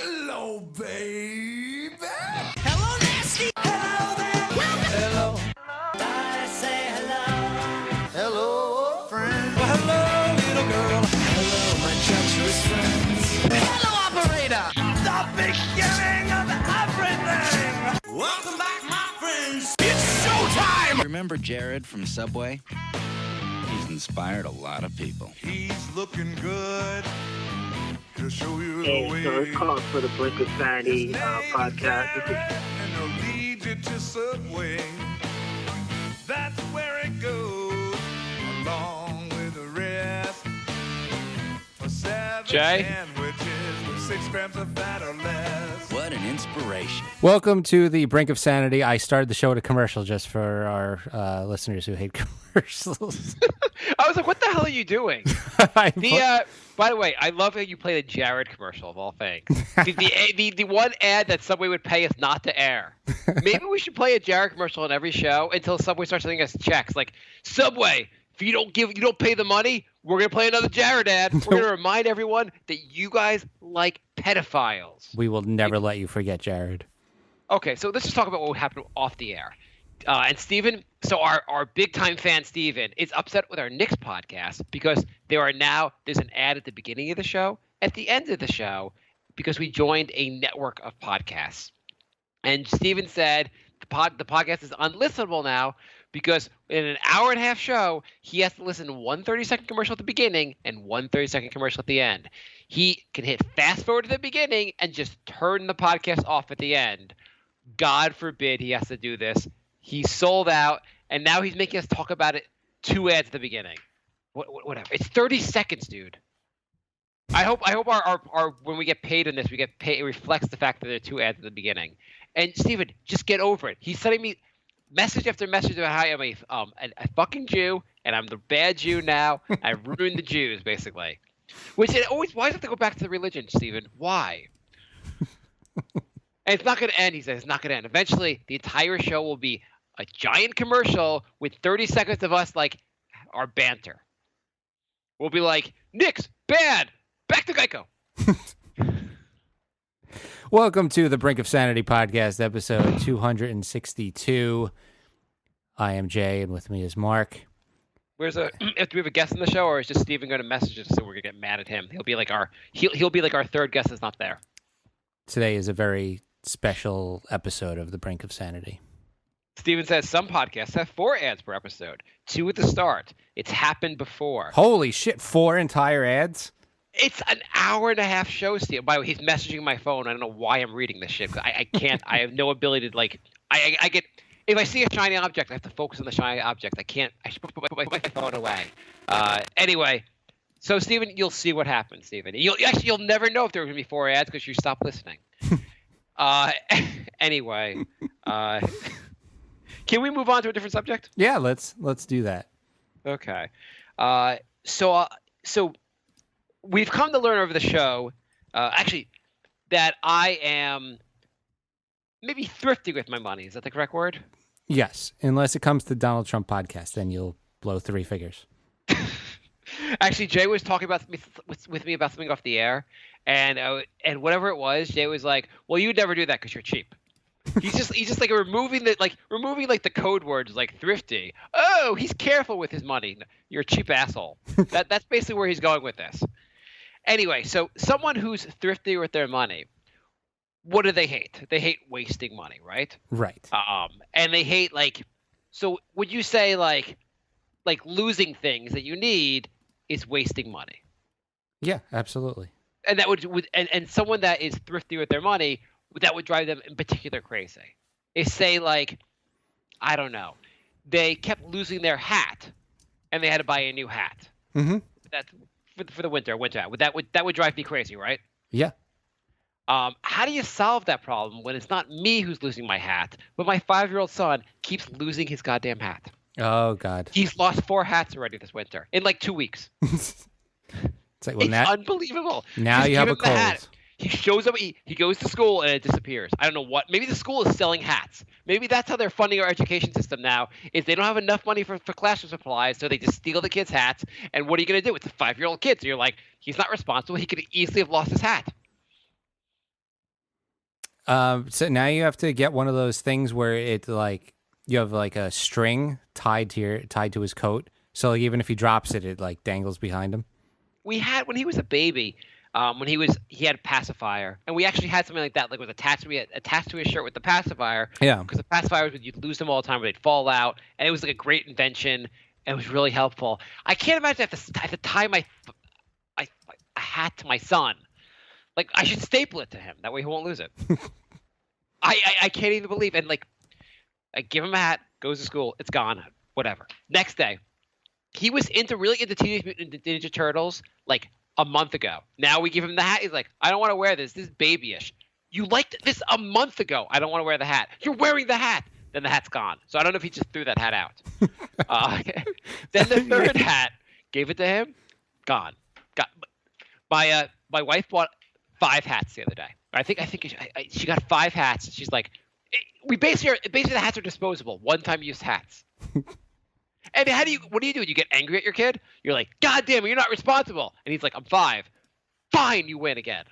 Hello, baby. Hello, nasty. Hello there. Hello. I say hello. Hello, friend. Well, hello, little girl. Hello, my treacherous friends. Hello, operator. The beginning of everything. Welcome back, my friends. It's showtime. Remember Jared from Subway? He's inspired a lot of people. He's looking good. He'll show you Hey, the way. so it's called for the Blink of Sanity podcast. This is And he'll lead you to Subway. That's where it goes, along with the rest. For 7 Jay? sandwiches with 6 grams of fat or less. What an inspiration. Welcome to the Brink of Sanity. I started the show with a commercial just for our listeners who hate commercials. I was like, what the hell are you doing? By the way, I love how you play the Jared commercial of all things. The one ad that Subway would pay us not to air. Maybe we should play a Jared commercial on every show until Subway starts sending us checks. Like, Subway, if you don't pay the money, we're gonna play another Jared ad. We're gonna remind everyone that you guys like pedophiles. We will never let you forget Jared. Okay, so let's just talk about what happened off the air. And Steven, so our big-time fan Steven is upset with our Knicks podcast because there's an ad at the beginning of the show, at the end of the show, because we joined a network of podcasts. And Steven said the podcast is unlistenable now because in an hour-and-a-half show, he has to listen to one 30-second commercial at the beginning and one 30-second commercial at the end. He can hit fast-forward to the beginning and just turn the podcast off at the end. God forbid he has to do this. He sold out, and now he's making us talk about it 2 ads at the beginning. Whatever. It's 30 seconds, dude. I hope our when we get paid on this, we get paid. It reflects the fact that there are 2 ads at the beginning. And Steven, just get over it. He's sending me message after message about how I'm a fucking Jew, and I'm the bad Jew now. I've ruined the Jews, basically. Which it always. Why does it have to go back to the religion, Steven? Why? And it's not going to end, he says. It's not going to end. Eventually, the entire show will be a giant commercial with 30 seconds of us, like, our banter. We'll be like, Knicks, bad, back to Geico. Welcome to the Brink of Sanity podcast, episode 262. I am Jay, and with me is Mark. Do we have a guest on the show, or is just Steven going to message us so we're going to get mad at him? He'll be like our third guest that's not there. Today is a very special episode of the Brink of Sanity. Steven says some podcasts have 4 ads per episode, 2 at the start. It's happened before. Holy shit, 4 entire ads? It's an hour-and-a-half show, Steve. By the way, he's messaging my phone. I don't know why I'm reading this shit. I can't. I have no ability to, like... I get... If I see a shiny object, I have to focus on the shiny object. I can't... I should put my phone away. Anyway, so, Steven, you'll see what happens, Steven. You'll never know if there are going to be 4 ads because you stopped listening. Anyway, can we move on to a different subject? Yeah, let's do that. Okay. So we've come to learn over the show, actually, that I am maybe thrifty with my money. Is that the correct word? Yes, unless it comes to Donald Trump podcast, then you'll blow 3 figures. Actually, Jay was talking with me about something off the air, and whatever it was, Jay was like, "Well, you'd never do that because you're cheap." He's just like removing the code words like thrifty. Oh, he's careful with his money. You're a cheap asshole. That's basically where he's going with this. Anyway, so someone who's thrifty with their money, what do they hate? They hate wasting money, right? Right. And they hate so would you say like losing things that you need is wasting money? Yeah, absolutely. And that would and someone that is thrifty with their money, that would drive them in particular crazy. Is say I don't know, they kept losing their hat, and they had to buy a new hat. Mm-hmm. That's for the winter hat. That would drive me crazy, right? Yeah. How do you solve that problem when it's not me who's losing my hat, but my 5-year-old son keeps losing his goddamn hat? Oh God. He's lost 4 hats already this winter in 2 weeks. It's like, well, it's unbelievable. Now Just you have give a him the cold. hat. He shows up. He goes to school and it disappears. I don't know what. Maybe the school is selling hats. Maybe that's how they're funding our education system now. Is they don't have enough money for classroom supplies, so they just steal the kids' hats. And what are you going to do? It's a 5-year-old kid. So you're like, he's not responsible. He could easily have lost his hat. So now you have to get one of those things where it like you have like a string tied to his coat. So like even if he drops it, it like dangles behind him. We had when he was a baby, when he had a pacifier, and we actually had something like that, like was attached to his shirt with the pacifier. Yeah. Because the pacifiers you'd lose them all the time, or they'd fall out, and it was like a great invention. And it was really helpful. I can't imagine I have to tie a hat to my son. Like I should staple it to him. That way he won't lose it. I can't even believe. And like I give him a hat, goes to school, it's gone. Whatever. Next day, he was really into Teenage Mutant Ninja Turtles like a month ago. Now we give him the hat. He's like, I don't want to wear this. This is babyish. You liked this a month ago. I don't want to wear the hat. You're wearing the hat. Then the hat's gone. So I don't know if he just threw that hat out. Then the third hat, gave it to him, gone. My wife bought 5 hats the other day. I think she got 5 hats. She's like, basically the hats are disposable, one-time use hats. And what do? You get angry at your kid? You're like, God damn it, you're not responsible. And he's like, I'm 5. Fine, you win again.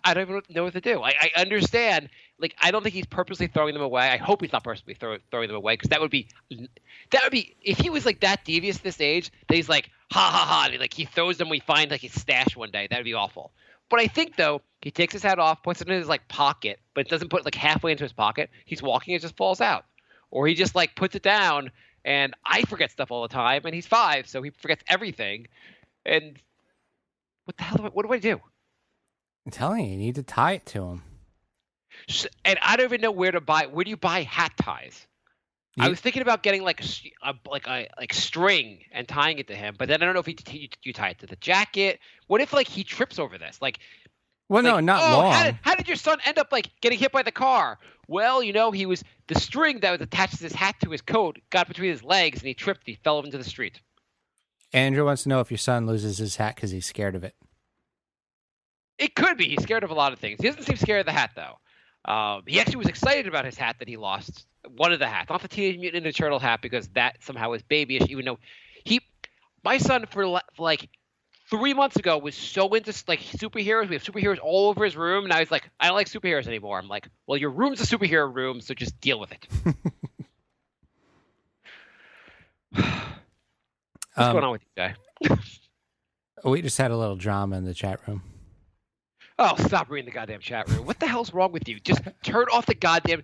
I don't even know what to do. I understand. Like, I don't think he's purposely throwing them away. I hope he's not purposely throwing them away, because that would be if he was like that devious at this age, that he's like, ha ha ha, and he throws them, we find like his stash one day. That would be awful. But I think though, he takes his hat off, puts it in his like pocket, but it doesn't put it like halfway into his pocket. He's walking, it just falls out, or he just like puts it down. And I forget stuff all the time, and he's 5, so he forgets everything. And what the hell? What do I do? I'm telling you need to tie it to him. And I don't even know where to buy. Where do you buy hat ties? I was thinking about getting like a string and tying it to him, but then I don't know if you tie it to the jacket. What if like he trips over this? Well, no, not long. How did your son end up like getting hit by the car? Well, he was the string that was attached to his hat to his coat got between his legs, and he tripped. He fell into the street. Andrew wants to know if your son loses his hat because he's scared of it. It could be. He's scared of a lot of things. He doesn't seem scared of the hat, though. He actually was excited about his hat that he lost. One of the hats, not the Teenage Mutant Ninja Turtle hat, because that somehow is babyish. Even though my son for like 3 months ago was so into like superheroes. We have superheroes all over his room. Now he's like, I don't like superheroes anymore. I'm like, well, your room's a superhero room, so just deal with it. What's going on with you, Jay? We just had a little drama in the chat room. Oh, stop reading the goddamn chat room. What the hell's wrong with you? Just turn off the goddamn...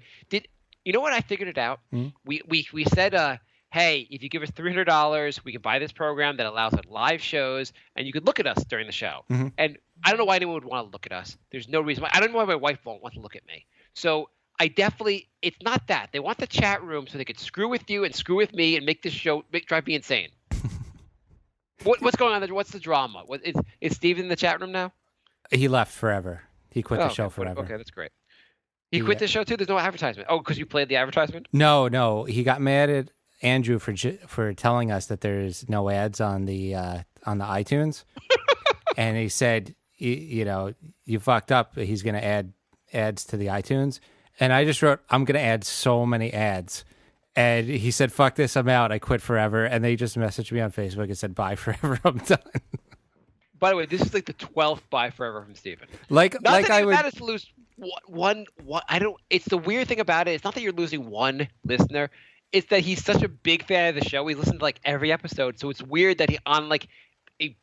You know what? I figured it out. We said, hey, if you give us $300, we can buy this program that allows like live shows, and you could look at us during the show. Mm-hmm. And I don't know why anyone would want to look at us. There's no reason why. I don't know why my wife won't want to look at me. So it's not that. They want the chat room so they could screw with you and screw with me and make this show, drive me insane. What's going on there? What's the drama? Is Steve in the chat room now? He left forever. He quit the show forever. Okay, that's great. He quit the show too? There's no advertisement. Oh, because you played the advertisement? No. He got mad at Andrew for telling us that there's no ads on the iTunes. And he said, you fucked up. He's going to add ads to the iTunes. And I just wrote, I'm going to add so many ads. And he said, fuck this, I'm out. I quit forever. And they just messaged me on Facebook and said, bye forever. I'm done. By the way, this is like the 12th bye forever from Steven. Like I would matters to lose one. I don't. It's the weird thing about it. It's not that you're losing one listener. It's that he's such a big fan of the show. He listens to like every episode. So it's weird that he on like a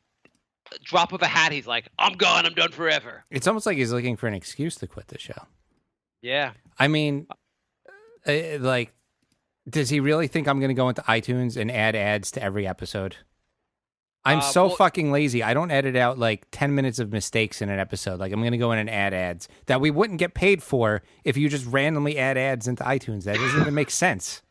drop of a hat, he's like, I'm gone. I'm done forever. It's almost like he's looking for an excuse to quit the show. Yeah. I mean, like, does he really think I'm going to go into iTunes and add ads to every episode? I'm fucking lazy. I don't edit out like 10 minutes of mistakes in an episode. Like I'm going to go in and add ads that we wouldn't get paid for if you just randomly add ads into iTunes. That doesn't even make sense.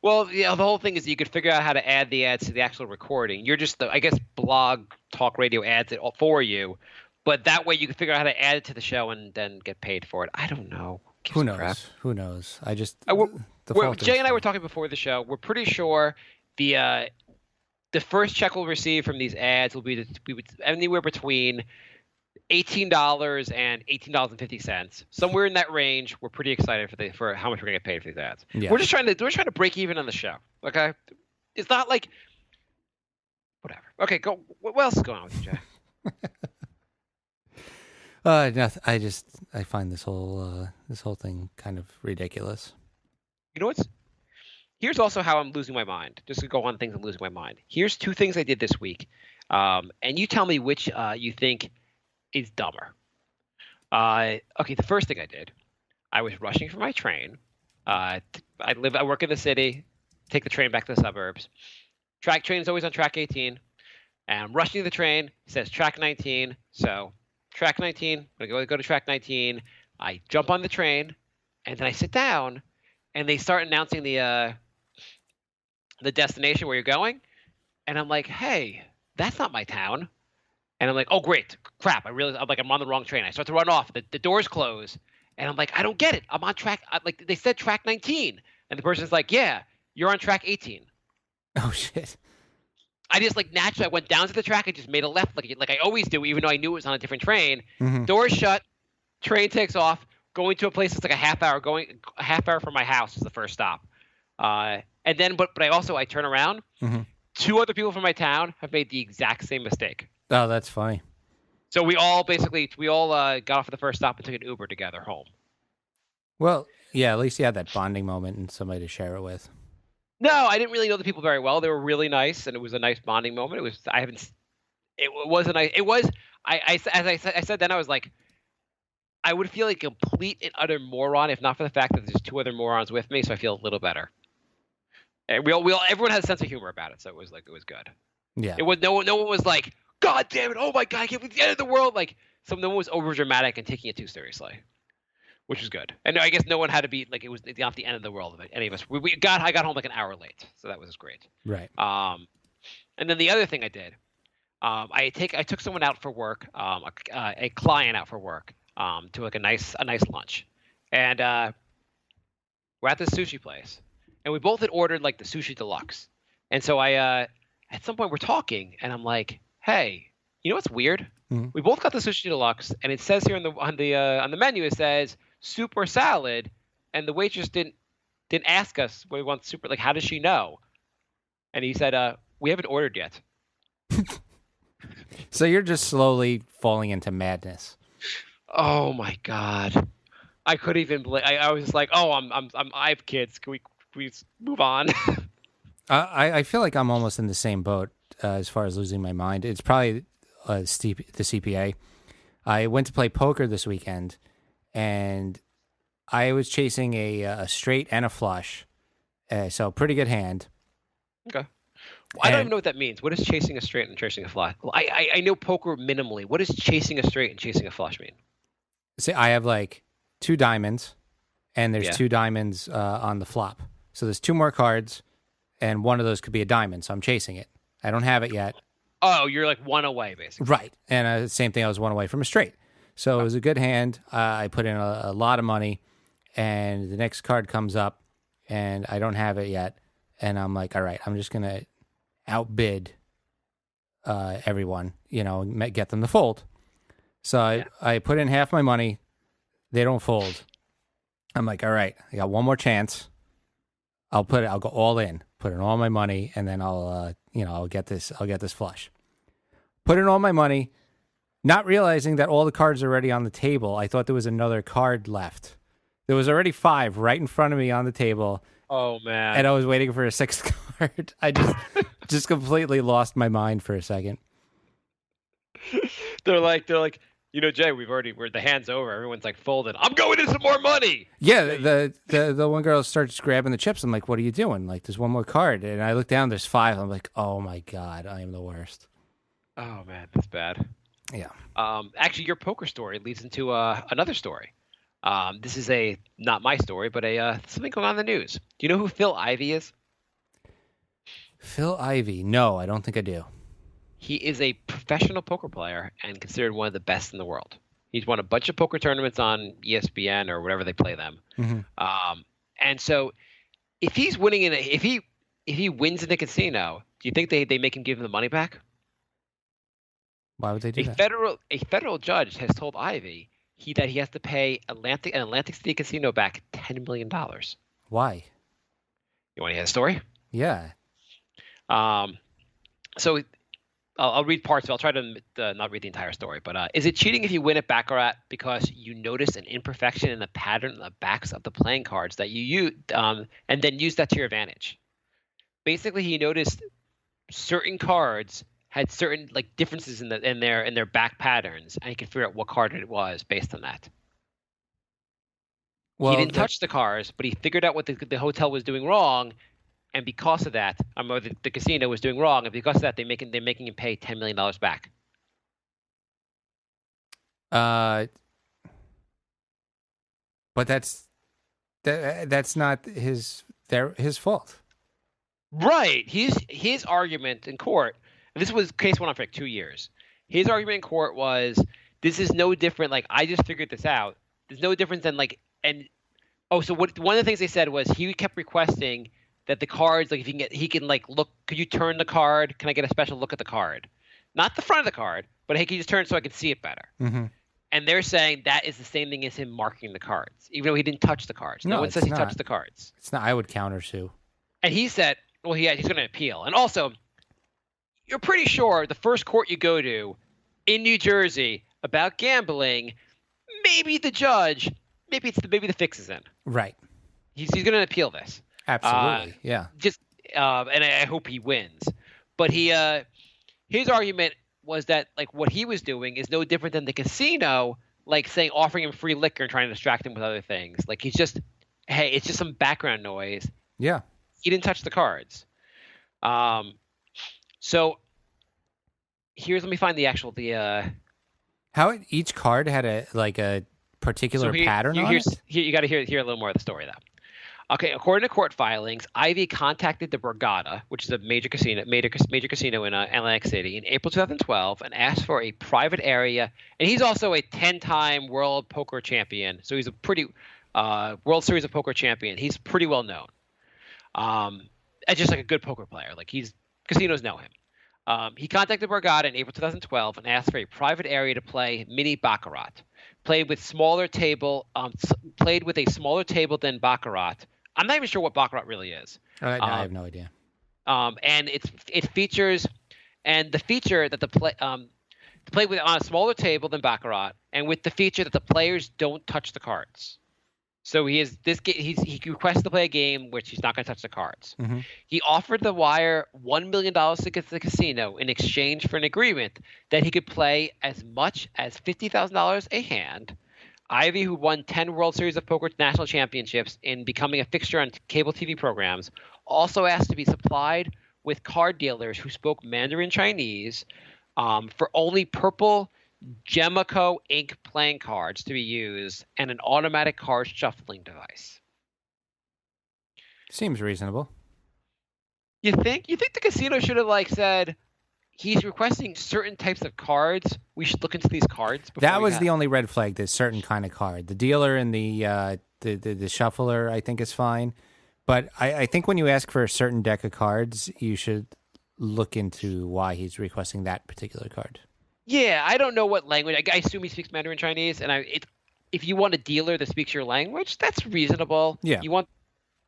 Well, the whole thing is you could figure out how to add the ads to the actual recording. You're just, I guess, blog talk radio adds it for you. But that way you can figure out how to add it to the show and then get paid for it. I don't know. Who knows? Crap. Who knows? I just... Jay and I were talking before the show. We're pretty sure the first check we'll receive from these ads will be anywhere between $18 and $18.50. Somewhere in that range. We're pretty excited for how much we're gonna get paid for these ads. Yeah. We're trying to break even on the show. Okay, it's not like whatever. Okay, go. What else is going on with you, Jay? Nothing. I find this whole thing kind of ridiculous. You know what's? Here's also how I'm losing my mind. Just to go on things I'm losing my mind. Here's 2 things I did this week, and you tell me which you think is dumber. Okay, the first thing I did, I was rushing for my train. I work in the city, take the train back to the suburbs. Train is always on track 18, and I'm rushing to the train. It says track 19, so track 19. I'm gonna go to track 19. I jump on the train, and then I sit down, and they start announcing the destination where you're going, and I'm like, hey, that's not my town. And I'm like, oh great, crap! I'm on the wrong train. I start to run off. The doors close, and I'm like, I don't get it. I'm on track. Like they said, track 19, and the person's like, yeah, you're on track 18. Oh shit! I just naturally I went down to the track and just made a left like I always do, even though I knew it was on a different train. Mm-hmm. Doors shut, train takes off, going to a place that's like a half hour from my house is the first stop. And then but I turn around. Mm-hmm. 2 other people from my town have made the exact same mistake. Oh, that's funny. So we all got off at the first stop and took an Uber together home. Well, yeah, at least you had that bonding moment and somebody to share it with. No, I didn't really know the people very well. They were really nice, and it was a nice bonding moment. I said then, I was like, I would feel like a complete and utter moron if not for the fact that there's 2 other morons with me, so I feel a little better. And everyone has a sense of humor about it, so it was good. Yeah. It was no one was like, God damn it! Oh my God! I can't believe the end of the world. No one was over dramatic and taking it too seriously, which was good. And I guess no one had to be like it was not the end of the world of it. Any of us. I got home like an hour late, so that was great. Right. And then the other thing I did, I took someone out for work, a client out for work, to like a nice lunch, and we're at this sushi place, and we both had ordered like the sushi deluxe, and so I at some point we're talking, and I'm like, hey, you know what's weird? Mm-hmm. We both got the sushi deluxe, and it says here on the menu it says soup or salad, and the waitress didn't ask us what we want soup. Like, how does she know? And he said, we haven't ordered yet. So you're just slowly falling into madness. Oh my God, I couldn't even. I was just like, oh, I have kids. Can we move on? I feel like I'm almost in the same boat as far as losing my mind. It's probably the CPA. I went to play poker this weekend, and I was chasing a straight and a flush, so pretty good hand. Okay. I don't even know what that means. What is chasing a straight and chasing a flush? Well, I know poker minimally. What does chasing a straight and chasing a flush mean? See, I have like 2 diamonds, and there's Yeah. 2 diamonds on the flop. So there's 2 more cards, and one of those could be a diamond. So I'm chasing it. I don't have it yet. Oh, you're like 1 away, basically. Right. And same thing, I was 1 away from a straight. So it was a good hand. I put in a lot of money, and the next card comes up, and I don't have it yet. And I'm like, all right, I'm just going to outbid everyone, get them to fold. So I put in half my money. They don't fold. I'm like, all right, I got 1 more chance. I'll go all in, put in all my money, and then I'll get this flush. Put in all my money, not realizing that all the cards are already on the table. I thought there was another card left. There was already 5 right in front of me on the table. Oh man. And I was waiting for a 6th card. I just completely lost my mind for a second. They're like, Jay, we're the hand's over. Everyone's like folded. I'm going in some more money. Yeah, the one girl starts grabbing the chips. I'm like, what are you doing? Like, there's 1 more card. And I look down, there's 5. I'm like, oh my God, I am the worst. Oh man, that's bad. Yeah. Actually, your poker story leads into another story. This is not my story, but something going on in the news. Do you know who Phil Ivey is? Phil Ivey? No, I don't think I do. He is a professional poker player and considered one of the best in the world. He's won a bunch of poker tournaments on ESPN or whatever they play them. Mm-hmm. And so, if he's winning if he wins in the casino, do you think they make him give him the money back? Why would they do that? A federal judge has told Ivey that he has to pay an Atlantic City casino back $10 million. Why? You want to hear the story? Yeah. So I'll read parts. I'll try to not read the entire story. But is it cheating if you win at Baccarat because you notice an imperfection in the pattern on the backs of the playing cards that you use, and then use that to your advantage? Basically, he noticed certain cards had certain like differences in their back patterns, and he could figure out what card it was based on that. Well, he didn't touch the cards, but he figured out what the hotel was doing wrong. And because of that, or the casino was doing wrong, and because of that, they're making him pay $10 million back. But that's not his fault. Right. His argument in court, and this was case went on for like 2 years. His argument in court was, this is no different. Like, I just figured this out. There's no difference than like, so one of the things they said was he kept requesting that the cards, like, if he can like look, could you turn the card? Can I get a special look at the card? Not the front of the card, but hey, can you just turn it so I can see it better? Mm-hmm. And they're saying that is the same thing as him marking the cards, even though he didn't touch the cards. No one says he touched the cards. It's not. I would counter sue. And he said, well, he's going to appeal. And also, you're pretty sure the first court you go to in New Jersey about gambling, maybe the judge, maybe the fix is in. Right. He's going to appeal this. Absolutely, yeah. And I hope he wins. But his argument was that like what he was doing is no different than the casino, like saying offering him free liquor and trying to distract him with other things. Like he's just, hey, it's just some background noise. Yeah. He didn't touch the cards. So let me find how each card had a particular pattern on it? You got to hear a little more of the story though. Okay, according to court filings, Ivey contacted the Borgata, which is a major casino in Atlantic City, in April 2012, and asked for a private area. And he's also a 10-time World Poker Champion, so he's a pretty World Series of Poker champion. He's pretty well known. As just like a good poker player, like casinos know him. He contacted Borgata in April 2012 and asked for a private area to play mini baccarat. Played with a smaller table than baccarat. I'm not even sure what baccarat really is. I have no idea. And it features, and the feature that to play with on a smaller table than baccarat, and with the feature that the players don't touch the cards. So he requests to play a game which he's not going to touch the cards. Mm-hmm. He offered the wire $1 million to get to the casino in exchange for an agreement that he could play as much as $50,000 a hand. Ivey, who won 10 World Series of Poker national championships in becoming a fixture on cable TV programs, also asked to be supplied with card dealers who spoke Mandarin Chinese for only purple Gemico ink playing cards to be used and an automatic card shuffling device. Seems reasonable. You think the casino should have said he's requesting certain types of cards? We should look into these cards. That was the only red flag. This certain kind of card. The dealer and the shuffler, I think, is fine. But I think when you ask for a certain deck of cards, you should look into why he's requesting that particular card. Yeah, I don't know what language. I assume he speaks Mandarin Chinese, and if you want a dealer that speaks your language, that's reasonable. Yeah. You want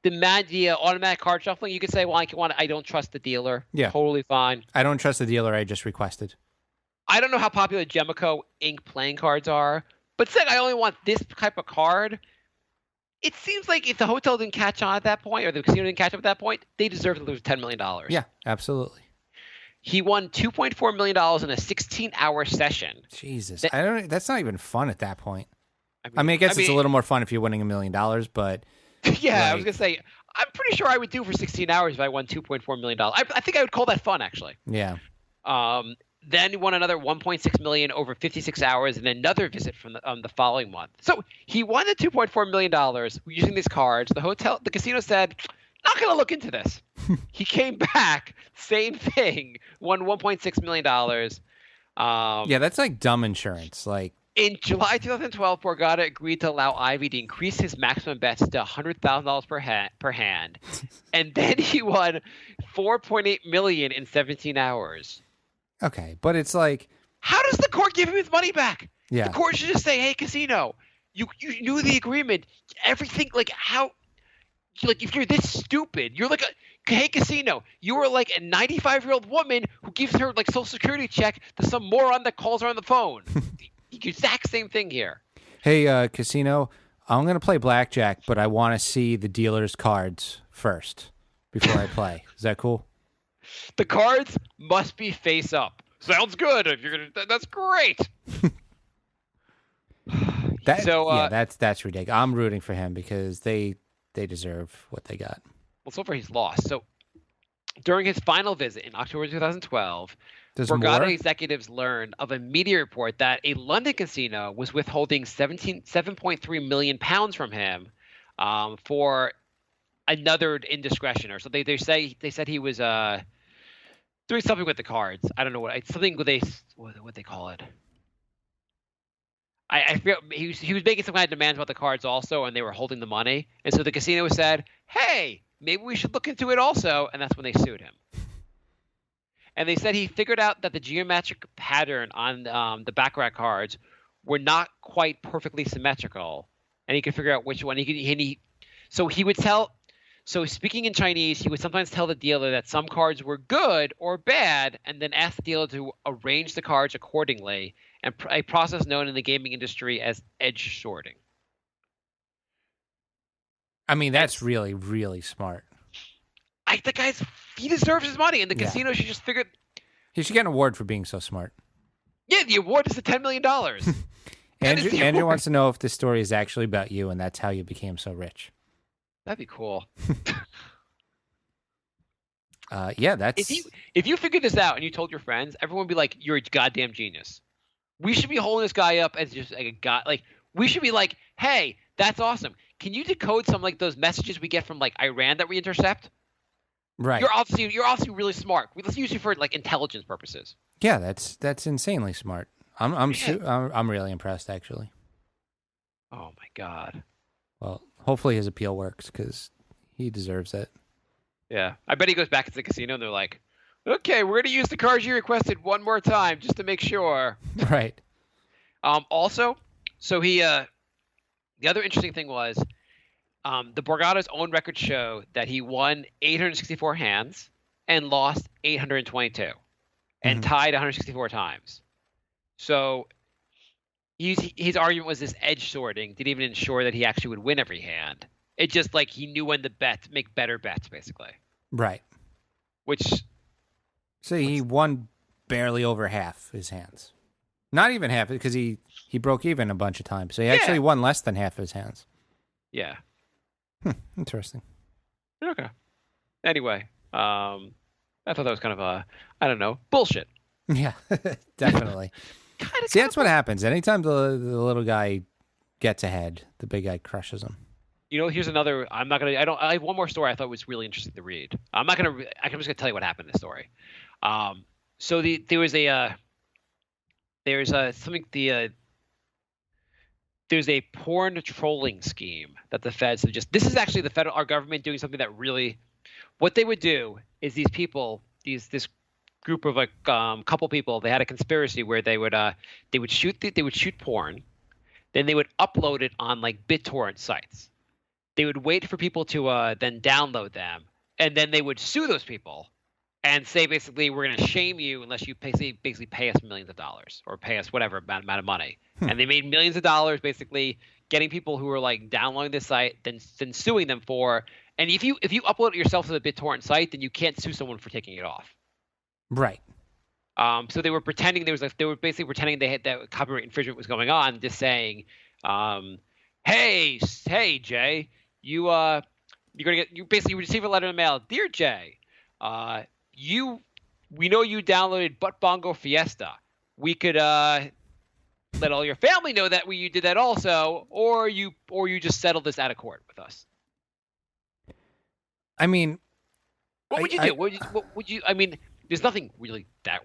the automatic card shuffling, you could say, well, I don't trust the dealer. Yeah. Totally fine. I don't trust the dealer I just requested. I don't know how popular Gemico ink playing cards are, but saying I only want this type of card, it seems like if the hotel didn't catch on at that point, or the casino didn't catch up at that point, they deserve to lose $10 million. Yeah, absolutely. He won $2.4 million in a 16-hour session. Jesus, that's not even fun at that point. I mean, I guess it's a little more fun if you're winning $1 million, but yeah, I was gonna say, I'm pretty sure I would do for 16 hours if I won $2.4 million. I think I would call that fun, actually. Yeah. Then he won another $1.6 million over 56 hours and another visit from the following month. So he won the $2.4 million using these cards. The casino said, not going to look into this. He came back, same thing, won $1.6 million. Yeah, that's like dumb insurance. In July 2012, Borgata agreed to allow Ivey to increase his maximum bets to $100,000 per hand. And then he won $4.8 million in 17 hours. Okay, but it's like, how does the court give him his money back? Yeah. The court should just say, hey, casino, you knew the agreement. Everything, if you're this stupid, hey, casino, you are like a 95-year-old woman who gives her like social security check to some moron that calls her on the phone. Exact same thing here. Hey, casino, I'm going to play blackjack, but I want to see the dealer's cards first before I play. Is that cool? The cards must be face up. Sounds good. If you're gonna, that's great. That's ridiculous. I'm rooting for him because they deserve what they got. Well, so far he's lost. So during his final visit in October 2012, There's Borgata more? executives learned of a media report that a London casino was withholding 7.3 million pounds from him for another indiscretion or something. They said he was doing something with the cards. I don't know what something what they call it. I forget. He was making some kind of demands about the cards also, and they were holding the money. And so the casino said, "Hey, maybe we should look into it also." And that's when they sued him. And they said he figured out that the geometric pattern on the baccarat cards were not quite perfectly symmetrical, and he could figure out which one. So he would tell. So speaking in Chinese, he would sometimes tell the dealer that some cards were good or bad, and then ask the dealer to arrange the cards accordingly, and a process known in the gaming industry as edge sorting. I mean, that's really, really smart. He deserves his money, and the casino should just figure. He should get an award for being so smart. Yeah, the award is the $10 million. Andrew wants to know if this story is actually about you, and that's how you became so rich. That'd be cool. Yeah, that's. If you figured this out and you told your friends, everyone would be like, "You're a goddamn genius." We should be holding this guy up as just like a god. Like we should be like, "Hey, that's awesome. Can you decode some like those messages we get from like Iran that we intercept?" Right. You're obviously really smart. Let's use you for like intelligence purposes. Yeah, that's insanely smart. I'm really impressed actually. Oh my god. Well, hopefully his appeal works because he deserves it. Yeah, I bet he goes back to the casino and they're like, "Okay, we're gonna use the cards you requested one more time just to make sure." Right. Also, so he the other interesting thing was the Borgata's own records show that he won 864 hands and lost 822 and tied 164 times. So his argument was this edge sorting didn't even ensure that he actually would win every hand. It just like he knew when to make better bets, basically. Right. So he won barely over half his hands. Not even half, because he broke even a bunch of times. So he actually won less than half his hands. Yeah. Interesting. Okay. Anyway, I thought that was kind of I don't know, bullshit. Yeah, definitely. See, that's what happens. Anytime the little guy gets ahead, the big guy crushes him. You know, here's another. I have one more story I thought was really interesting to read. I'm just gonna tell you what happened in this story. So there's a porn trolling scheme that the feds have just. This is actually our government doing something that really. What they would do is these people, this group of couple people, they had a conspiracy where they would shoot porn, then they would upload it on like BitTorrent sites. They would wait for people to then download them, and then they would sue those people and say basically, "We're going to shame you unless you basically pay us millions of dollars or pay us whatever amount of money." And they made millions of dollars basically getting people who were like downloading this site, then suing them for. And if you upload it yourself to the BitTorrent site, then you can't sue someone for taking it off. Right. So they were pretending they were basically pretending they had that copyright infringement was going on, just saying, "Hey Jay, you basically receive a letter in the mail, dear Jay, we know you downloaded Butt Bongo Fiesta. We could let all your family know that you did that also, or you just settle this out of court with us." I mean, what would you do? What would you? I mean, there's nothing really that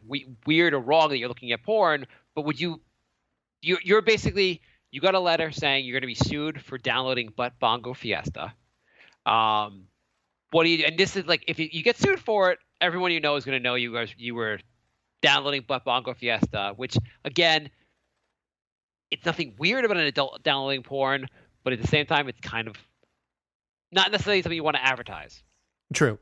weird or wrong that you're looking at porn, but would you? You're basically you got a letter saying you're going to be sued for downloading Butt Bongo Fiesta. What do you? And this is like if you get sued for it, everyone you know is going to know you were downloading Butt Bongo Fiesta, which again, it's nothing weird about an adult downloading porn, but at the same time, it's kind of not necessarily something you want to advertise. True.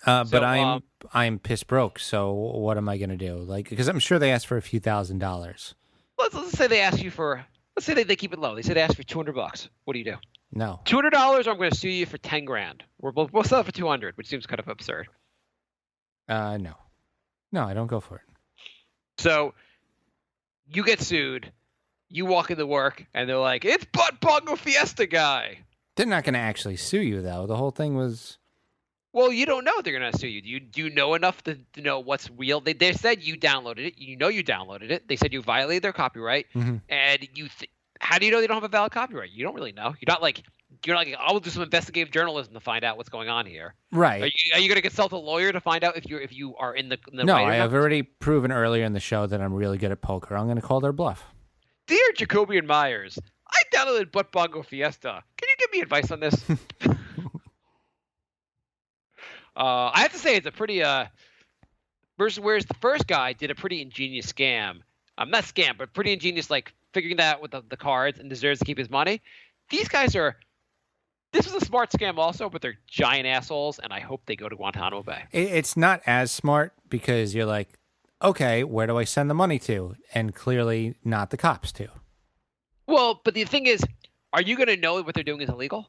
But So, I'm piss broke. So what am I going to do? Like, because I'm sure they asked for a few $1,000s. let's say they ask you for. Let's say they keep it low. They say they ask for $200. What do you do? No. $200, or I'm going to sue you for 10 grand. We'll sell it for 200, which seems kind of absurd. No, I don't go for it. So you get sued. You walk into work, and they're like, "It's Butt Bongo Fiesta guy." They're not going to actually sue you, though. The whole thing was. Well, you don't know they're going to sue you. Do you know enough to know what's real? They said you downloaded it. You know you downloaded it. They said you violated their copyright, and how do you know they don't have a valid copyright? You don't really know. You're like, I'll do some investigative journalism to find out what's going on here. Right. Are you going to consult a lawyer to find out if you are in the No, right or I have not? already proven earlier in the show that I'm really good at poker. I'm going to call their bluff. Dear Jacoby and Myers, I downloaded Butt Bongo Fiesta. Can you give me advice on this? I have to say it's a pretty whereas the first guy did a pretty ingenious scam. Not scam, but pretty ingenious, like figuring that out with the cards and deserves to keep his money. These guys are. This was a smart scam also, but they're giant assholes, and I hope they go to Guantanamo Bay. It's not as smart because you're like, okay, where do I send the money to? And clearly not the cops to. Well, but the thing is, are you going to know what they're doing is illegal?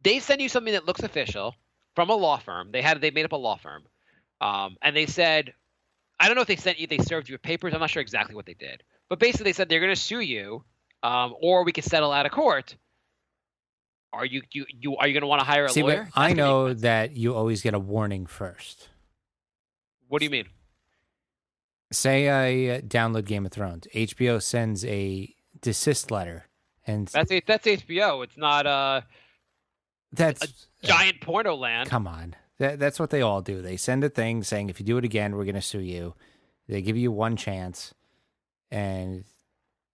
They send you something that looks official from a law firm. They made up a law firm, and they said, I don't know if they served you with papers. I'm not sure exactly what they did, but basically they said they're going to sue you, or we can settle out of court. Are you going to want to hire a lawyer? But I know that you always get a warning first. What do you mean? Say I download Game of Thrones. HBO sends a desist letter, and That's HBO. It's not that's giant porno land. Come on, that's what they all do. They send a thing saying if you do it again, we're going to sue you. They give you one chance, and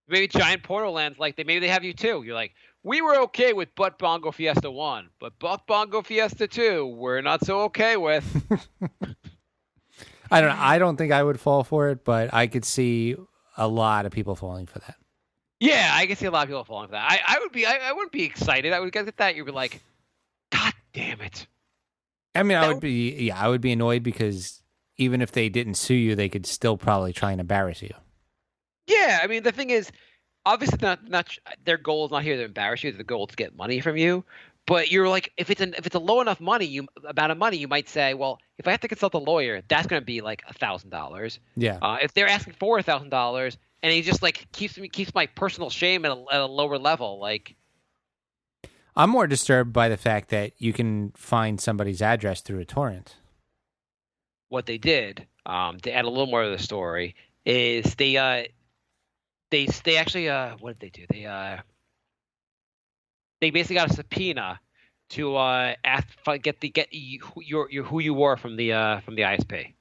Maybe giant porno lands maybe they have you too. You're like, we were okay with Butt Bongo Fiesta 1, but Butt Bongo Fiesta 2, we're not so okay with. I don't know. I don't think I would fall for it, but I could see a lot of people falling for that. Yeah, I can see a lot of people falling for that. I wouldn't be excited. I would get that. You'd be like, God damn it. I mean, I would be annoyed because even if they didn't sue you, they could still probably try and embarrass you. Yeah, I mean, the thing is, obviously, not their goal is not here to embarrass you. The goal is to get money from you. But you're like, if it's a low enough amount of money, you might say, well, if I have to consult a lawyer, that's going to be like $1,000. Yeah. If they're asking for $1,000, and he just like keeps my personal shame at a lower level, like. I'm more disturbed by the fact that you can find somebody's address through a torrent. What they did, to add a little more to the story, is they actually what did they do? They basically got a subpoena to get who you were from the ISP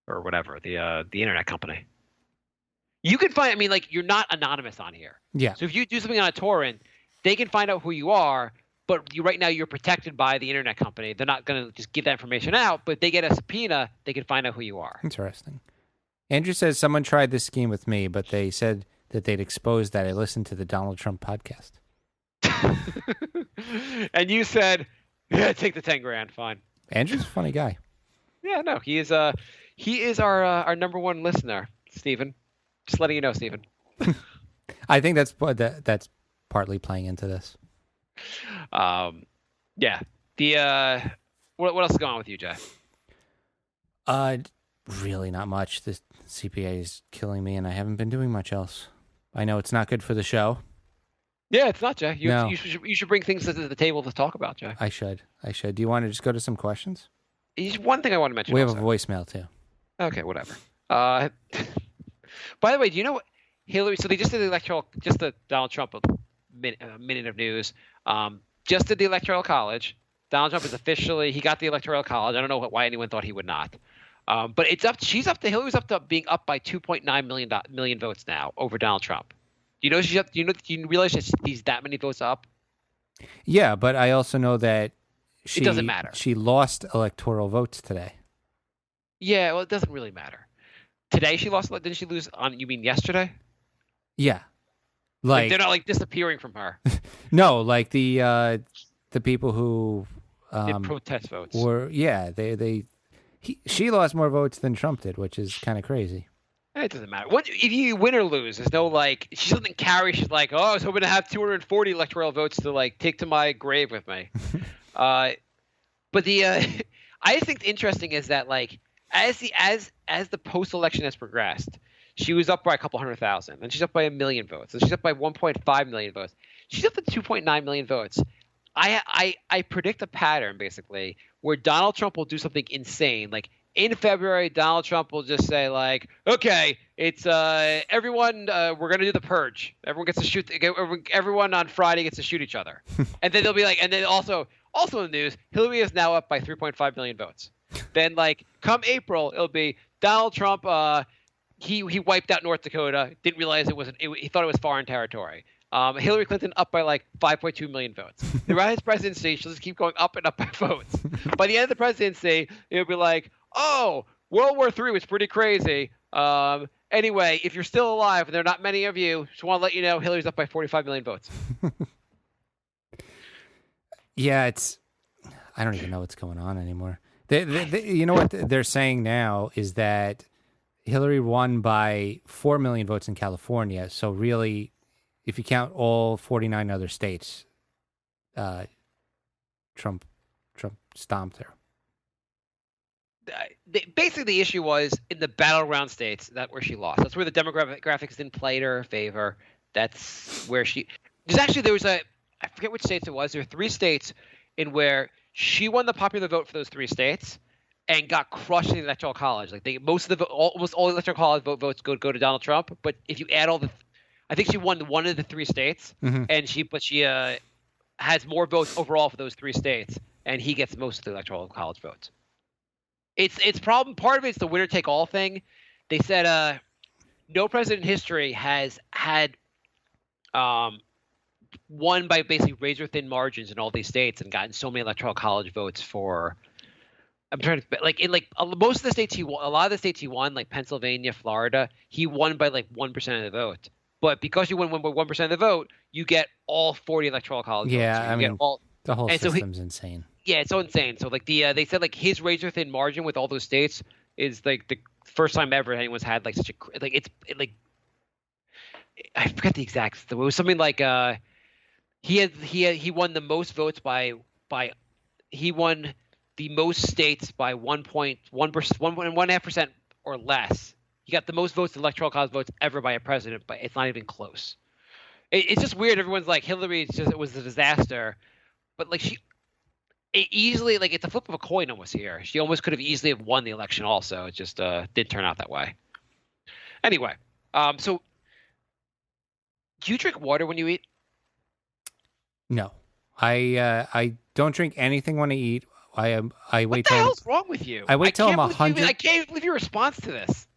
or whatever the internet company. You can find. I mean, like, you're not anonymous on here. Yeah. So if you do something on a torrent, they can find out who you are. But right now you're protected by the internet company. They're not going to just give that information out. But if they get a subpoena, they can find out who you are. Interesting. Andrew says someone tried this scheme with me, but they said that they'd exposed that I listened to the Donald Trump podcast. And you said, yeah, take the 10 grand, fine. Andrew's a funny guy. Yeah, no, he is our number one listener, Stephen. Just letting you know, Stephen. I think that's partly playing into this. Yeah. The what else is going on with you, Jay? Really not much. The CPA is killing me, and I haven't been doing much else. I know it's not good for the show. Yeah, it's not, Jay. No. You should bring things to the table to talk about, Jay. I should. Do you want to just go to some questions? There's one thing I want to mention. We have also. a voicemail too. Okay, whatever. By the way, do you know what Hillary? So they just did the Donald Trump minute of news. Just did the Electoral College. Donald Trump is officially, he got the Electoral College. I don't know why anyone thought he would not. But Hillary's up to being up by 2.9 million votes now over Donald Trump. Do you realize she's that many votes up? Yeah, but I also know that it doesn't matter. She lost electoral votes today. Yeah, well, it doesn't really matter. Today she lost. Didn't she lose on? You mean yesterday? Yeah, like they're not like disappearing from her. No, like the people who did protest votes. She lost more votes than Trump did, which is kind of crazy. It doesn't matter. If you win or lose, there's no like. She doesn't carry. She's like, oh, I was hoping to have 240 electoral votes to like take to my grave with me. But the I just think interesting is that like as the post-election has progressed, she was up by a couple 100,000, and she's up by 1 million votes, and she's up by 1.5 million votes. She's up to 2.9 million votes. I predict a pattern basically where Donald Trump will do something insane. Like in February, Donald Trump will just say like, "Okay, it's everyone. We're gonna do the purge. Everyone gets to shoot. Everyone on Friday gets to shoot each other." And then they'll be like, and then also in the news, Hillary is now up by 3.5 million votes. Then like come April, it'll be Donald Trump. He wiped out North Dakota. Didn't realize it wasn't. He thought it was foreign territory. Hillary Clinton up by like 5.2 million votes. Throughout his presidency, she'll just keep going up and up by votes. By the end of the presidency, it'll be like, oh, World War III was pretty crazy. Anyway, if you're still alive, and there are not many of you, just want to let you know Hillary's up by 45 million votes. Yeah, I don't even know what's going on anymore. You know what they're saying now is that Hillary won by 4 million votes in California. So really, if you count all 49 other states, Trump stomped her. Basically, the issue was in the battleground states where she lost. That's where the demographics didn't play to her favor. That's where I forget which states it was. There were 3 states in where she won the popular vote for those 3 states and got crushed in the electoral college. Like almost all electoral college votes go to Donald Trump. But if you add I think she won one of the 3 states, and she has more votes overall for those 3 states, and he gets most of the electoral college votes. It's problem. Part of it's the winner take all thing. They said no president in history has had won by basically razor thin margins in all these states and gotten so many electoral college votes for. I'm trying to like in like most of the states he won. A lot of the states he won, like Pennsylvania, Florida, he won by like 1% of the vote. But because you win by 1% of the vote, you get all 40 electoral college votes. Yeah, I mean, the whole system's insane. Yeah, it's so insane. So like they said like his razor thin margin with all those states is like the first time ever anyone's had like such a I forget the exact. It was something like he won the most votes by he won the most states by 1.1% or less. He got the most votes, electoral college votes ever by a president, but it's not even close. It's just weird. Everyone's like Hillary. It was a disaster, but like easily like it's a flip of a coin almost here. She almost could have easily have won the election. Also, it just didn't turn out that way. Anyway, so do you drink water when you eat? No, I don't drink anything when I eat. I wait. What the hell's wrong with you? I wait till I'm 100. I can't believe your response to this.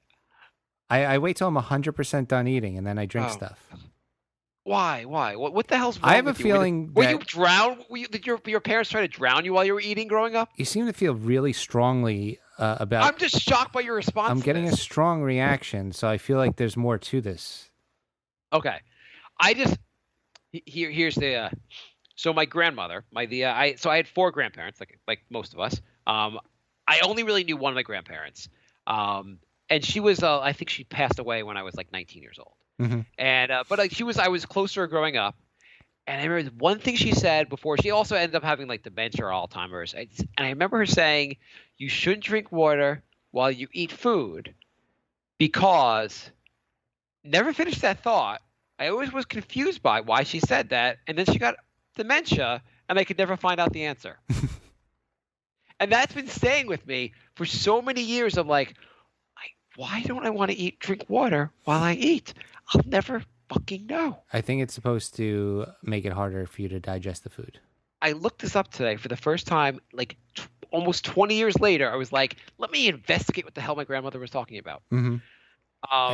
I wait till I'm 100% done eating and then I drink stuff. Why? What the hell's wrong? I have with a feeling. Were you drowned? Did your parents try to drown you while you were eating growing up? You seem to feel really strongly about. I'm just shocked by your response. I'm getting a strong reaction, so I feel like there's more to this. Okay, here's the. So my grandmother, I had 4 grandparents, like most of us. I only really knew one of my grandparents, and she was I think she passed away when I was like 19 years old. Mm-hmm. And but like I was close to her growing up, and I remember one thing she said before. She also ended up having like dementia or Alzheimer's, and I remember her saying, "You shouldn't drink water while you eat food," because never finished that thought. I always was confused by why she said that, and then she got dementia, and I could never find out the answer. And that's been staying with me for so many years. I'm like, why don't I want to drink water while I eat? I'll never fucking know. I think it's supposed to make it harder for you to digest the food. I looked this up today for the first time, like almost 20 years later. I was like, let me investigate what the hell my grandmother was talking about. Mm-hmm.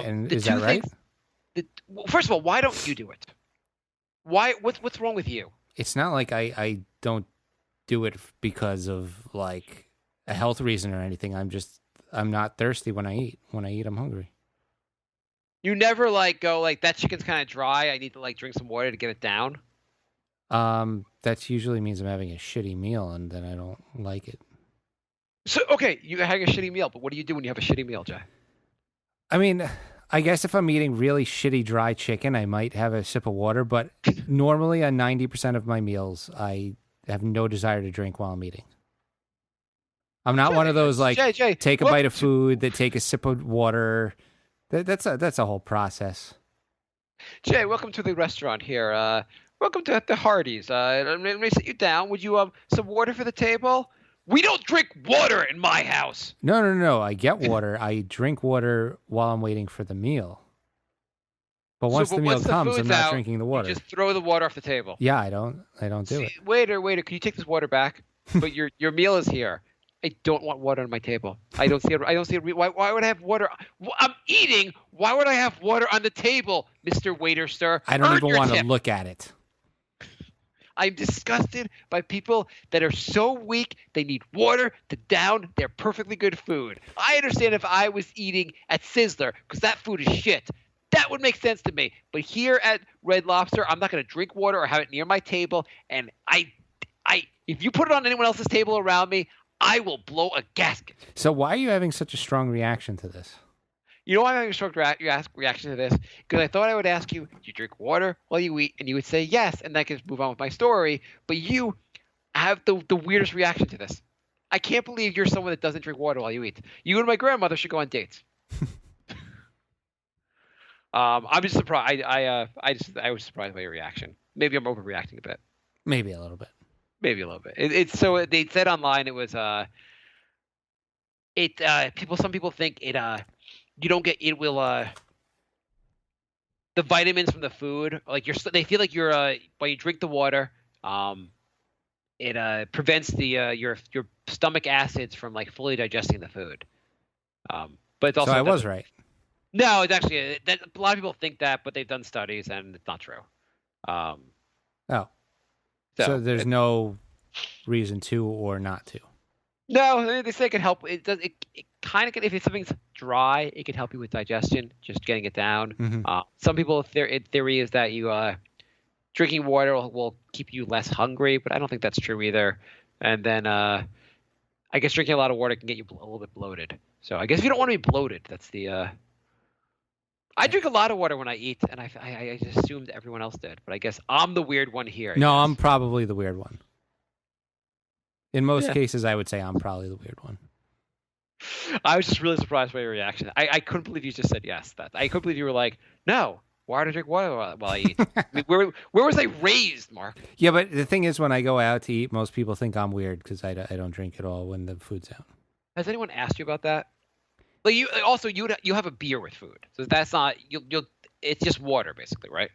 And is that right? First of all, why don't you do it? Why? What's wrong with you? It's not like I don't do it because of like a health reason or anything. I'm not thirsty when I eat. When I eat, I'm hungry. You never like go like that chicken's kind of dry. I need to like drink some water to get it down. That usually means I'm having a shitty meal, and then I don't like it. So, okay, you're having a shitty meal, but what do you do when you have a shitty meal, Jay? I mean, I guess if I'm eating really shitty dry chicken, I might have a sip of water, but normally on 90% of my meals, I have no desire to drink while I'm eating. I'm not one of those like Jay, take a bite of food, that take a sip of water. That's a whole process. Jay, welcome to the restaurant here. Welcome to the Hardee's. Let me sit you down. Would you some water for the table? We don't drink water in my house. No. I get water. I drink water while I'm waiting for the meal. But once the meal comes, I'm not drinking the water. You just throw the water off the table. Yeah, I don't do it. Waiter, can you take this water back? But your meal is here. I don't want water on my table. I don't see it. Why would I have water? I'm eating. Why would I have water on the table, Mr. Waiter, sir? I don't even want to look at it. I'm disgusted by people that are so weak they need water to down their perfectly good food. I understand if I was eating at Sizzler because that food is shit. That would make sense to me. But here at Red Lobster, I'm not going to drink water or have it near my table. And if you put it on anyone else's table around me, I will blow a gasket. So why are you having such a strong reaction to this? You know why I'm having a strong reaction to this? Because I thought I would ask you, do you drink water while you eat? And you would say yes, and then I could move on with my story. But you have the weirdest reaction to this. I can't believe you're someone that doesn't drink water while you eat. You and my grandmother should go on dates. I'm just surprised. I was surprised by your reaction. Maybe I'm overreacting a bit. Maybe a little bit. It's so they said online it was some people think it you don't get it will the vitamins from the food like they feel like you're when you drink the water it prevents the your stomach acids from like fully digesting the food. But it's also so I was right. No, it's actually a lot of people think that, but they've done studies and it's not true. So there's no reason to or not to. No, they say it can help. It does. It kind of can. If something's dry, it can help you with digestion, just getting it down. Mm-hmm. Some people, theory is that you drinking water will keep you less hungry, but I don't think that's true either. And then I guess drinking a lot of water can get you a little bit bloated. So I guess if you don't want to be bloated, that's the. I drink a lot of water when I eat, and I just assumed everyone else did, but I guess I'm the weird one here. No, I'm probably the weird one. In most cases, I would say I'm probably the weird one. I was just really surprised by your reaction. I couldn't believe you just said yes. I couldn't believe you were like, no, why do I drink water while I eat? I mean, where was I raised, Mark? Yeah, but the thing is, when I go out to eat, most people think I'm weird because I don't drink at all when the food's out. Has anyone asked you about that? Like you have a beer with food, so that's not you'll. It's just water, basically, right?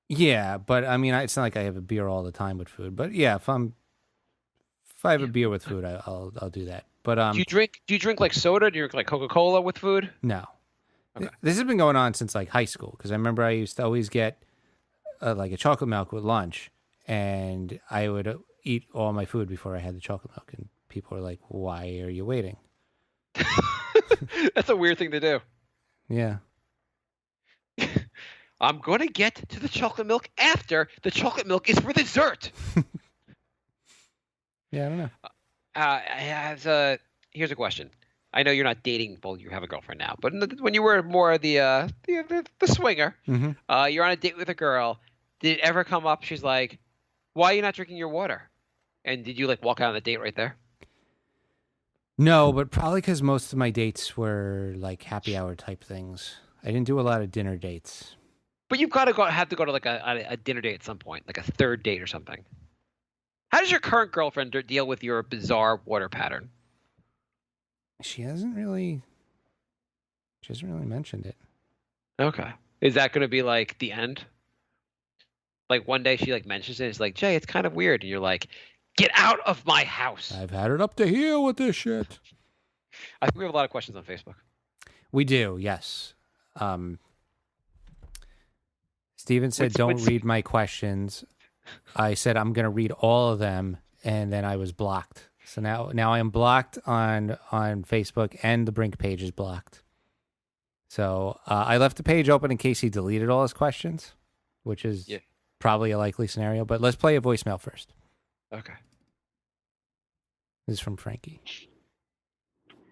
Yeah, but I mean, it's not like I have a beer all the time with food. But yeah, if I have a beer with food, I'll do that. But do you drink like soda? Do you drink like Coca-Cola with food? No. Okay. This has been going on since like high school because I remember I used to always get like a chocolate milk with lunch, and I would eat all my food before I had the chocolate milk, and people were like, "Why are you waiting?" That's a weird thing to do. Yeah. I'm going to get to the chocolate milk after the chocolate milk is for dessert. Yeah, I don't know. Here's a question. I know you're not dating, well, you have a girlfriend now, but when you were more the swinger, Mm-hmm. you're on a date with a girl. Did it ever come up? She's like, "Why are you not drinking your water?" And did you like walk out on the date right there? No, but probably because most of my dates were like happy hour type things. I didn't do a lot of dinner dates. But you've got to have to go to like a dinner date at some point, like a third date or something. How does your current girlfriend deal with your bizarre water pattern? She hasn't really mentioned it. Okay. Is that going to be like the end? Like one day she like mentions it. It's like, Jay, it's kind of weird. And you're like, get out of my house. I've had it up to here with this shit. I think we have a lot of questions on Facebook. We do, yes. Steven said, don't read my questions. I said, I'm going to read all of them. And then I was blocked. So now I am blocked on Facebook, and the Brink page is blocked. So I left the page open in case he deleted all his questions, which is probably a likely scenario. But let's play a voicemail first. Okay. This is from Frankie.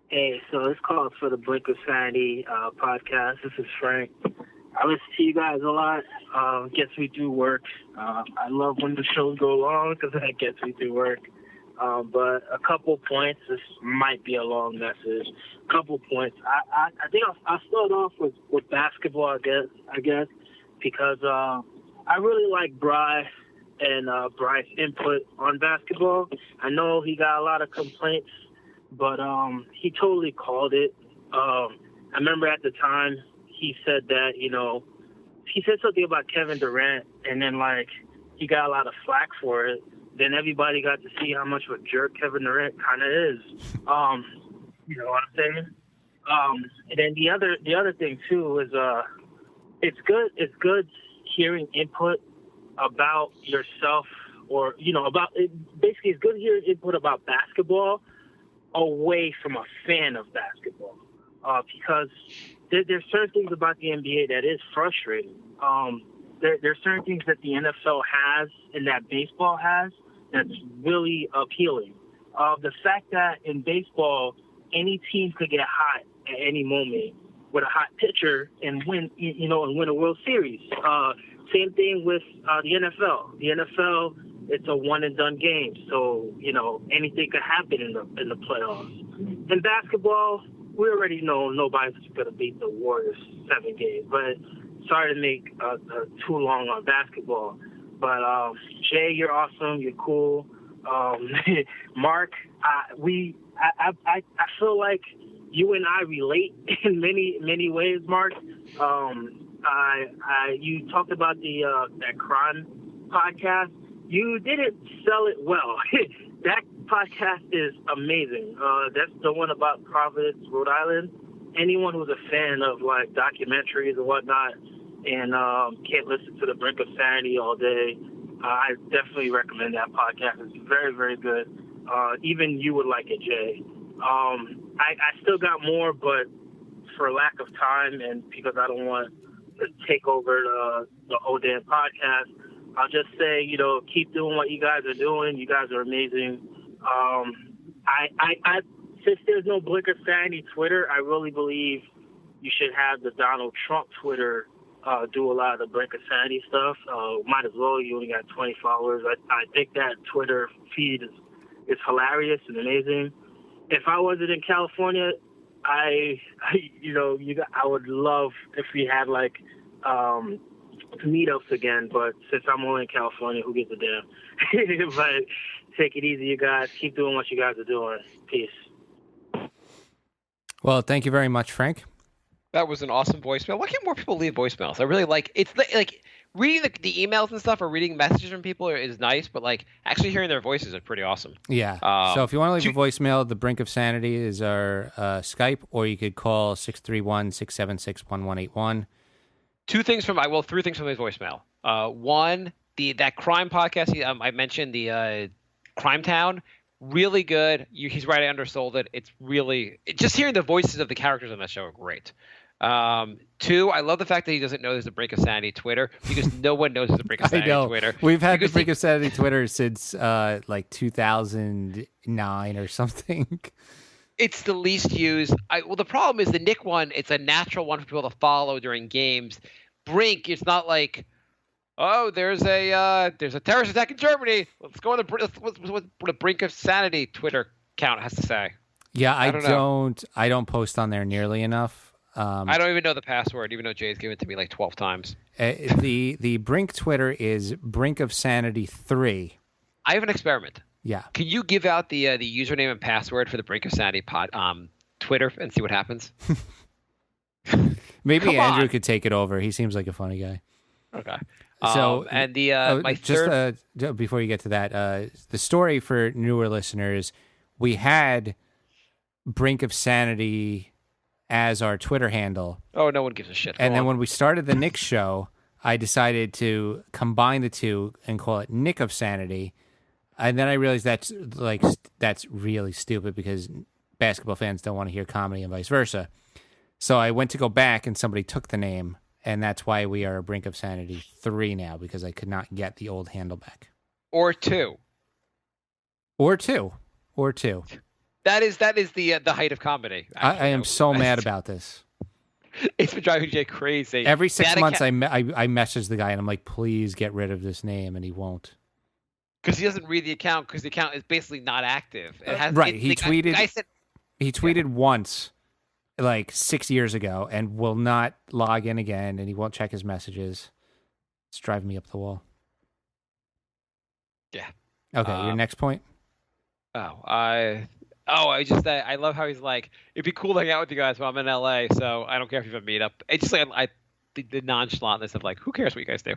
Hey, so this call is for the Blink of Sanity podcast. This is Frank. I listen to you guys a lot. Gets me through work. I love when the shows go long because that gets me through work. But a couple points. This might be a long message. A couple points. I think I'll start off with basketball. I guess because I really like Bry and Bry's input on basketball. I know he got a lot of complaints, but he totally called it. I remember at the time he said that, he said something about Kevin Durant, and then, he got a lot of flack for it. Then everybody got to see how much of a jerk Kevin Durant kind of is. You know what I'm saying? And then the other thing, too, is it's good hearing input about yourself or, basically it's good hearing input about basketball away from a fan of basketball, because there's certain things about the NBA that is frustrating. There's certain things that the NFL has and that baseball has that's really appealing. The fact that in baseball, any team could get hot at any moment with a hot pitcher and win a World Series. Same thing with the NFL. The NFL, it's a one and done game, so anything could happen in the playoffs. In basketball, we already know nobody's going to beat the Warriors 7 games. But sorry to make too long on basketball. But Jay, you're awesome. You're cool. Mark, I feel like you and I relate in many ways, Mark. You talked about that crime podcast. You didn't sell it well. That podcast is amazing. That's the one about Providence, Rhode Island. Anyone who's a fan of documentaries and whatnot, and can't listen to the Brink of Sanity all day, I definitely recommend that podcast. It's very, very good. Even you would like it, Jay. I still got more, but for lack of time and because I don't want to take over the whole damn podcast, I'll just say, keep doing what you guys are doing. You guys are amazing. Since there's no Blink of Sanity Twitter, I really believe you should have the Donald Trump Twitter do a lot of the Blink of Sanity stuff. Might as well. You only got 20 followers. I think that Twitter feed is hilarious and amazing. If I wasn't in California, I would love if we had meetups again, but since I'm only in California, who gives a damn? But take it easy, you guys. Keep doing what you guys are doing. Peace. Well, thank you very much, Frank. That was an awesome voicemail. Why can't more people leave voicemails? I really it's reading the emails and stuff or reading messages from people is nice, but actually hearing their voices is pretty awesome. Yeah. So if you want to leave a voicemail, the Brink of Sanity is our Skype, or you could call 631-676-1181. Three things from his voicemail. One, that crime podcast I mentioned, the Crime Town, really good. He's right, I undersold it. It's really just hearing the voices of the characters on that show are great. Two, I love the fact that he doesn't know there's a Brink of Sanity Twitter, because no one knows there's a Brink of Sanity Twitter. We've had the Brink of Sanity Twitter since 2009 or something. It's the least used. The problem is the Nick one. It's a natural one for people to follow during games. Brink, it's not there's a terrorist attack in Germany. Let's go on what the Brink of Sanity Twitter account has to say. Yeah, I don't post on there nearly enough. I don't even know the password, even though Jay's given it to me 12 times. The Brink Twitter is Brink of Sanity 3. I have an experiment. Yeah. Can you give out the username and password for the Brink of Sanity Twitter and see what happens? Maybe Andrew could take it over. He seems like a funny guy. Okay. So and my third. Before you get to that, the story for newer listeners, we had Brink of Sanity as our Twitter handle. Oh, no one gives a shit. And then when we started the Nick show, I decided to combine the two and call it Nick of Sanity. And then I realized that's really stupid because basketball fans don't want to hear comedy and vice versa. So I went to go back and somebody took the name And that's why we are a Brink of Sanity 3 now, because I could not get the old handle back. Or 2. Or 2. Or 2. That is the height of comedy. I am so mad about this. It's been driving Jay crazy. Every 6 months, I message the guy, and I'm like, please get rid of this name, and he won't. Because he doesn't read the account, because the account is basically not active. It has, right. He tweeted Yeah. once, like 6 years ago, and will not log in again, and he won't check his messages. It's driving me up the wall. Yeah. Okay, your next point? I love how he's like, it'd be cool to hang out with you guys while I'm in LA, so I don't care if you have a meetup. It's just like the nonchalantness of like, who cares what you guys do?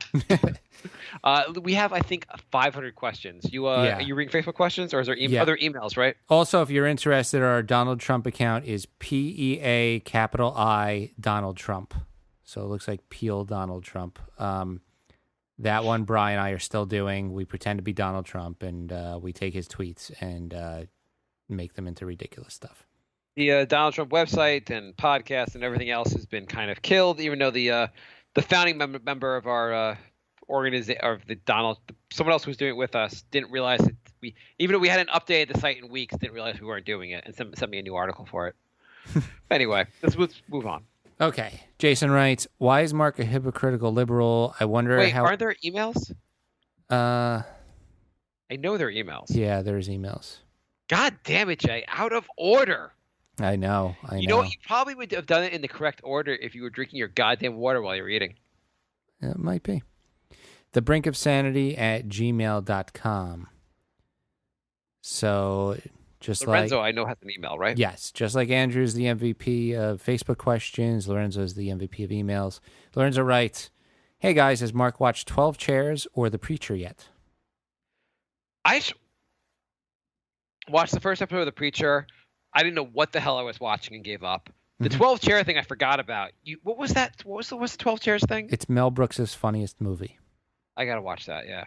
We have, I think, 500 questions. Are you reading Facebook questions, or is there other emails, right? Also, if you're interested, our Donald Trump account is PEA capital I Donald Trump. So it looks like Peel Donald Trump. That one, Brian and I are still doing. We pretend to be Donald Trump, and we take his tweets and make them into ridiculous stuff. The Donald Trump website and podcast and everything else has been kind of killed, even though the founding member of our organization, or someone else who was doing it with us, didn't realize that even though we hadn't updated the site in weeks, didn't realize we weren't doing it, and sent me a new article for it. Anyway, let's move on. Okay. Jason writes, why is Mark a hypocritical liberal? I wonder how... aren't there emails? I know there are emails. Yeah, there's emails. God damn it, Jay. Out of order. I know. You know what? You probably would have done it in the correct order if you were drinking your goddamn water while you were eating. It might be. thebrinkofsanity@gmail.com. So... Lorenzo, I know, has an email, right? Yes. Just like Andrew's the MVP of Facebook questions, Lorenzo's the MVP of emails. Lorenzo writes, hey, guys, has Mark watched 12 Chairs or The Preacher yet? I watched the first episode of The Preacher. I didn't know what the hell I was watching and gave up. The 12 chair thing I forgot about. What was that? What's the 12 chairs thing? It's Mel Brooks' funniest movie. I got to watch that, yeah.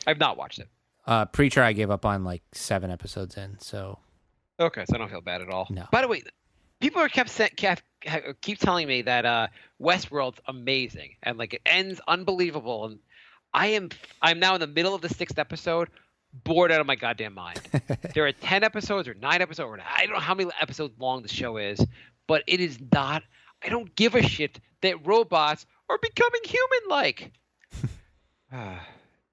I've not watched it. Preacher, I gave up on like 7 episodes in, so. Okay, so I don't feel bad at all. No. By the way, people keep telling me that Westworld's amazing and like it ends unbelievable, and I'm now in the middle of the 6th episode, bored out of my goddamn mind. There are 10 episodes or 9 episodes, or I don't know how many episodes long the show is, but it is not. I don't give a shit that robots are becoming human-like.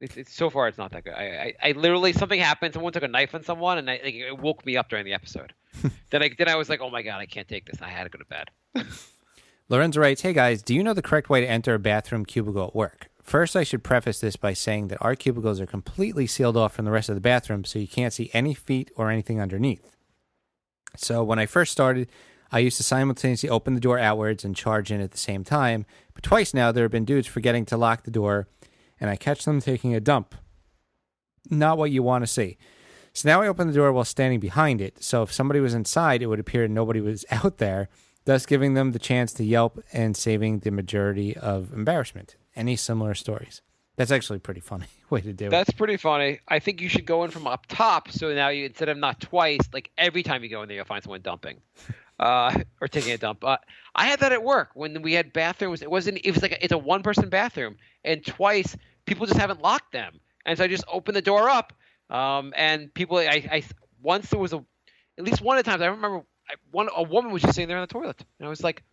It's so far, it's not that good. I literally, something happened. Someone took a knife on someone, and it woke me up during the episode. then I was like, oh my God, I can't take this. I had to go to bed. Lorenzo writes, hey guys, do you know the correct way to enter a bathroom cubicle at work? First, I should preface this by saying that our cubicles are completely sealed off from the rest of the bathroom, so you can't see any feet or anything underneath. So when I first started, I used to simultaneously open the door outwards and charge in at the same time, but twice now there have been dudes forgetting to lock the door, and I catch them taking a dump. Not what you want to see. So now I open the door while standing behind it, so if somebody was inside, it would appear nobody was out there, thus giving them the chance to yelp and saving the majority of embarrassment. Any similar stories? That's actually a pretty funny way to do it. That's pretty funny. I think you should go in from up top, so now you, instead of not twice, like every time you go in there, you'll find someone dumping. Or taking a dump. I had that at work when we had bathrooms. It was like it's a 1-person bathroom, and twice people just haven't locked them, and so I just opened the door up, and people. I once there was at least one of the times I remember a woman was just sitting there on the toilet, and I was like,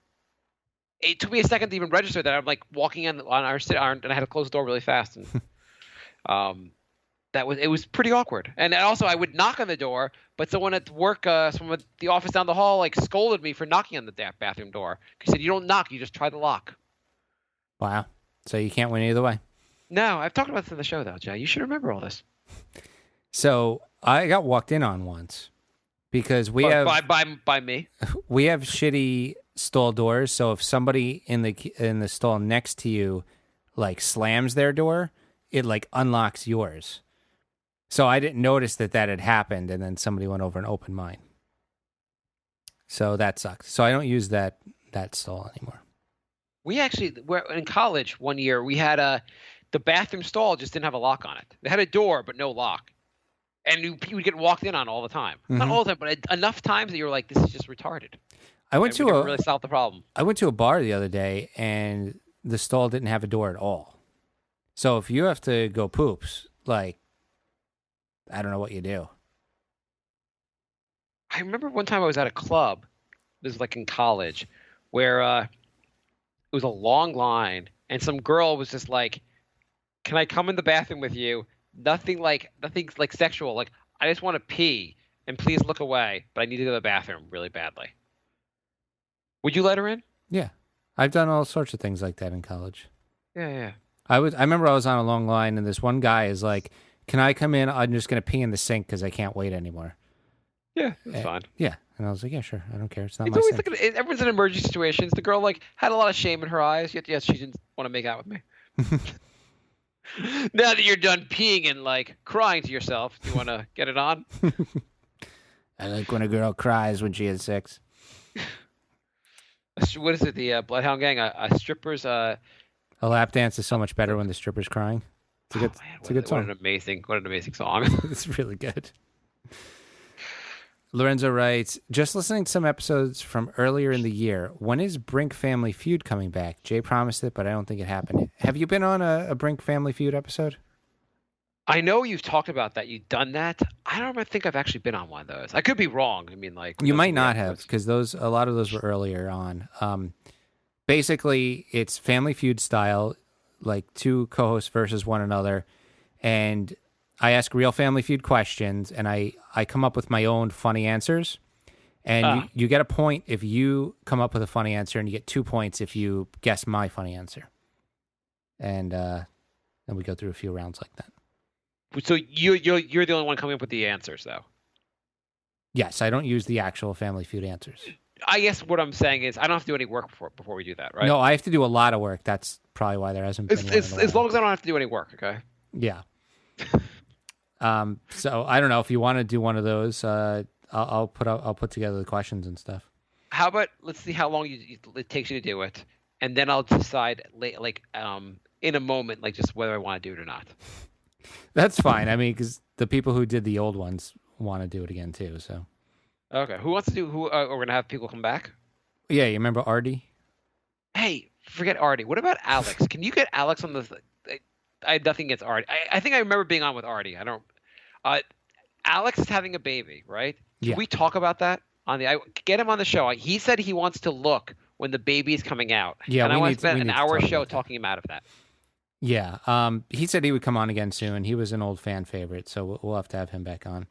it took me a second to even register that I'm like walking on our sit and I had to close the door really fast, and it was pretty awkward. And also I would knock on the door, but someone at work, someone at the office down the hall, like scolded me for knocking on the bathroom door. He said, "You don't knock, you just try the lock." Wow. So you can't win either way. No, I've talked about this in the show though, Jay. You should remember all this. So I got walked in on once because we have by me. We have shitty stall doors. So if somebody in the stall next to you like slams their door, it like unlocks yours. So I didn't notice that had happened, and then somebody went over and opened mine. So that sucks. So I don't use that stall anymore. We were in college one year. We had the bathroom stall just didn't have a lock on it. It had a door but no lock, and you would get walked in on all the time. Not all the time, but enough times that you were like, "This is just retarded." I went we to never really solved the problem. I went to a bar the other day, and the stall didn't have a door at all. So if you have to go poops, like, I don't know what you do. I remember one time I was at a club. This was like in college, where it was a long line, and some girl was just like, "Can I come in the bathroom with you?" Nothing like sexual. Like, I just want to pee, and please look away, but I need to go to the bathroom really badly. Would you let her in? Yeah. I've done all sorts of things like that in college. Yeah. I remember I was on a long line, and this one guy is like, "Can I come in? I'm just going to pee in the sink because I can't wait anymore." Yeah, that's fine. Yeah. And I was like, "Yeah, sure. I don't care. It's not It's my always sink." like everyone's in emergency situations. The girl like had a lot of shame in her eyes. Yet yes, she didn't want to make out with me. Now that you're done peeing and like crying to yourself, do you want to get it on? I like when a girl cries when she has sex. What is it? The Bloodhound Gang? A stripper's. A lap dance is so much better when the stripper's crying. It's a good, it's a good song. What an amazing song. It's really good. Lorenzo writes, just listening to some episodes from earlier in the year. When is Brink Family Feud coming back? Jay promised it, but I don't think it happened. Have you been on a Brink Family Feud episode? I know you've talked about that. You've done that. I don't think I've actually been on one of those. I could be wrong. I mean, like you might not have, because a lot of those were earlier on. Basically, it's Family Feud style, like two co-hosts versus one another, and I ask real Family Feud questions, and I come up with my own funny answers. And you get a point if you come up with a funny answer, and you get 2 points if you guess my funny answer. And then we go through a few rounds like that. So you're the only one coming up with the answers, though. Yes, I don't use the actual Family Feud answers. I guess what I'm saying is I don't have to do any work before we do that, right? No, I have to do a lot of work. That's probably why there hasn't been one in a as while. long as I don't have to do any work, okay? Yeah. So I don't know if you want to do one of those. I'll put together the questions and stuff. How about let's see how long it takes you to do it, and then I'll decide in a moment, like just whether I want to do it or not. That's fine. I mean, because the people who did the old ones want to do it again too. So. Okay. Who wants to do? We're gonna have people come back. Yeah, you remember Artie? Hey, forget Artie. What about Alex? Can you get Alex on the? I have nothing against Artie. I think I remember being on with Artie. I don't. Alex is having a baby, right? Can we talk about that on the? Get him on the show. He said he wants to look when the baby is coming out. Yeah, and I want to spend an hour show talking him out of that. Yeah. He said he would come on again soon. He was an old fan favorite, so we'll have to have him back on.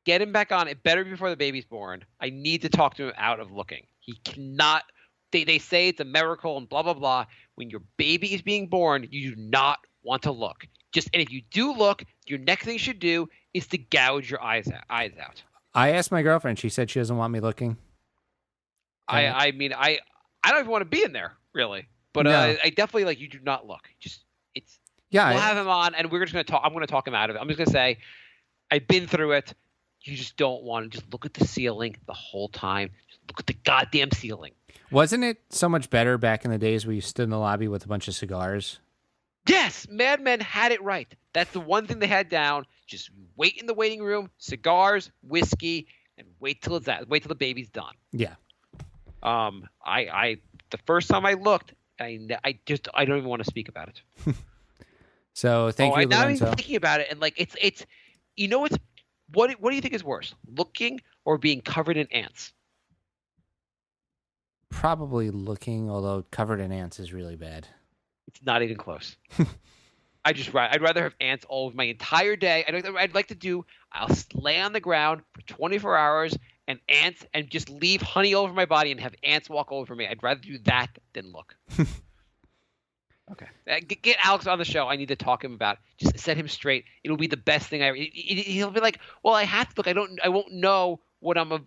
Get him back on. It better be before the baby's born. I need to talk to him out of looking. He cannot. They say it's a miracle and blah blah blah. When your baby is being born, you do not want to look. And if you do look, your next thing you should do is to gouge your eyes out. I asked my girlfriend. She said she doesn't want me looking. I mean, I don't even want to be in there really, but No. I definitely you do not look. We'll have him on, and we're just gonna talk. I'm gonna talk him out of it. I'm just gonna say, I've been through it. You just don't want to just look at the ceiling the whole time. Just look at the goddamn ceiling. Wasn't it so much better back in the days where you stood in the lobby with a bunch of cigars? Yes, Mad Men had it right. That's the one thing they had down. Just wait in the waiting room, cigars, whiskey, and wait till the baby's done. Yeah. I the first time I looked, I don't even want to speak about it. So thank you, now I'm Lorenzo. even thinking about it, and it's what do you think is worse, looking or being covered in ants? Probably looking, although covered in ants is really bad. It's not even close. I'd rather have ants all over my entire day. I'd like to do. I'll lay on the ground for 24 hours and ants and just leave honey all over my body and have ants walk over me. I'd rather do that than look. Okay, get Alex on the show. I need to talk to him about. Just set him straight. It'll be the best thing ever. He'll be like, "Well, I have to look. I won't know what I'm."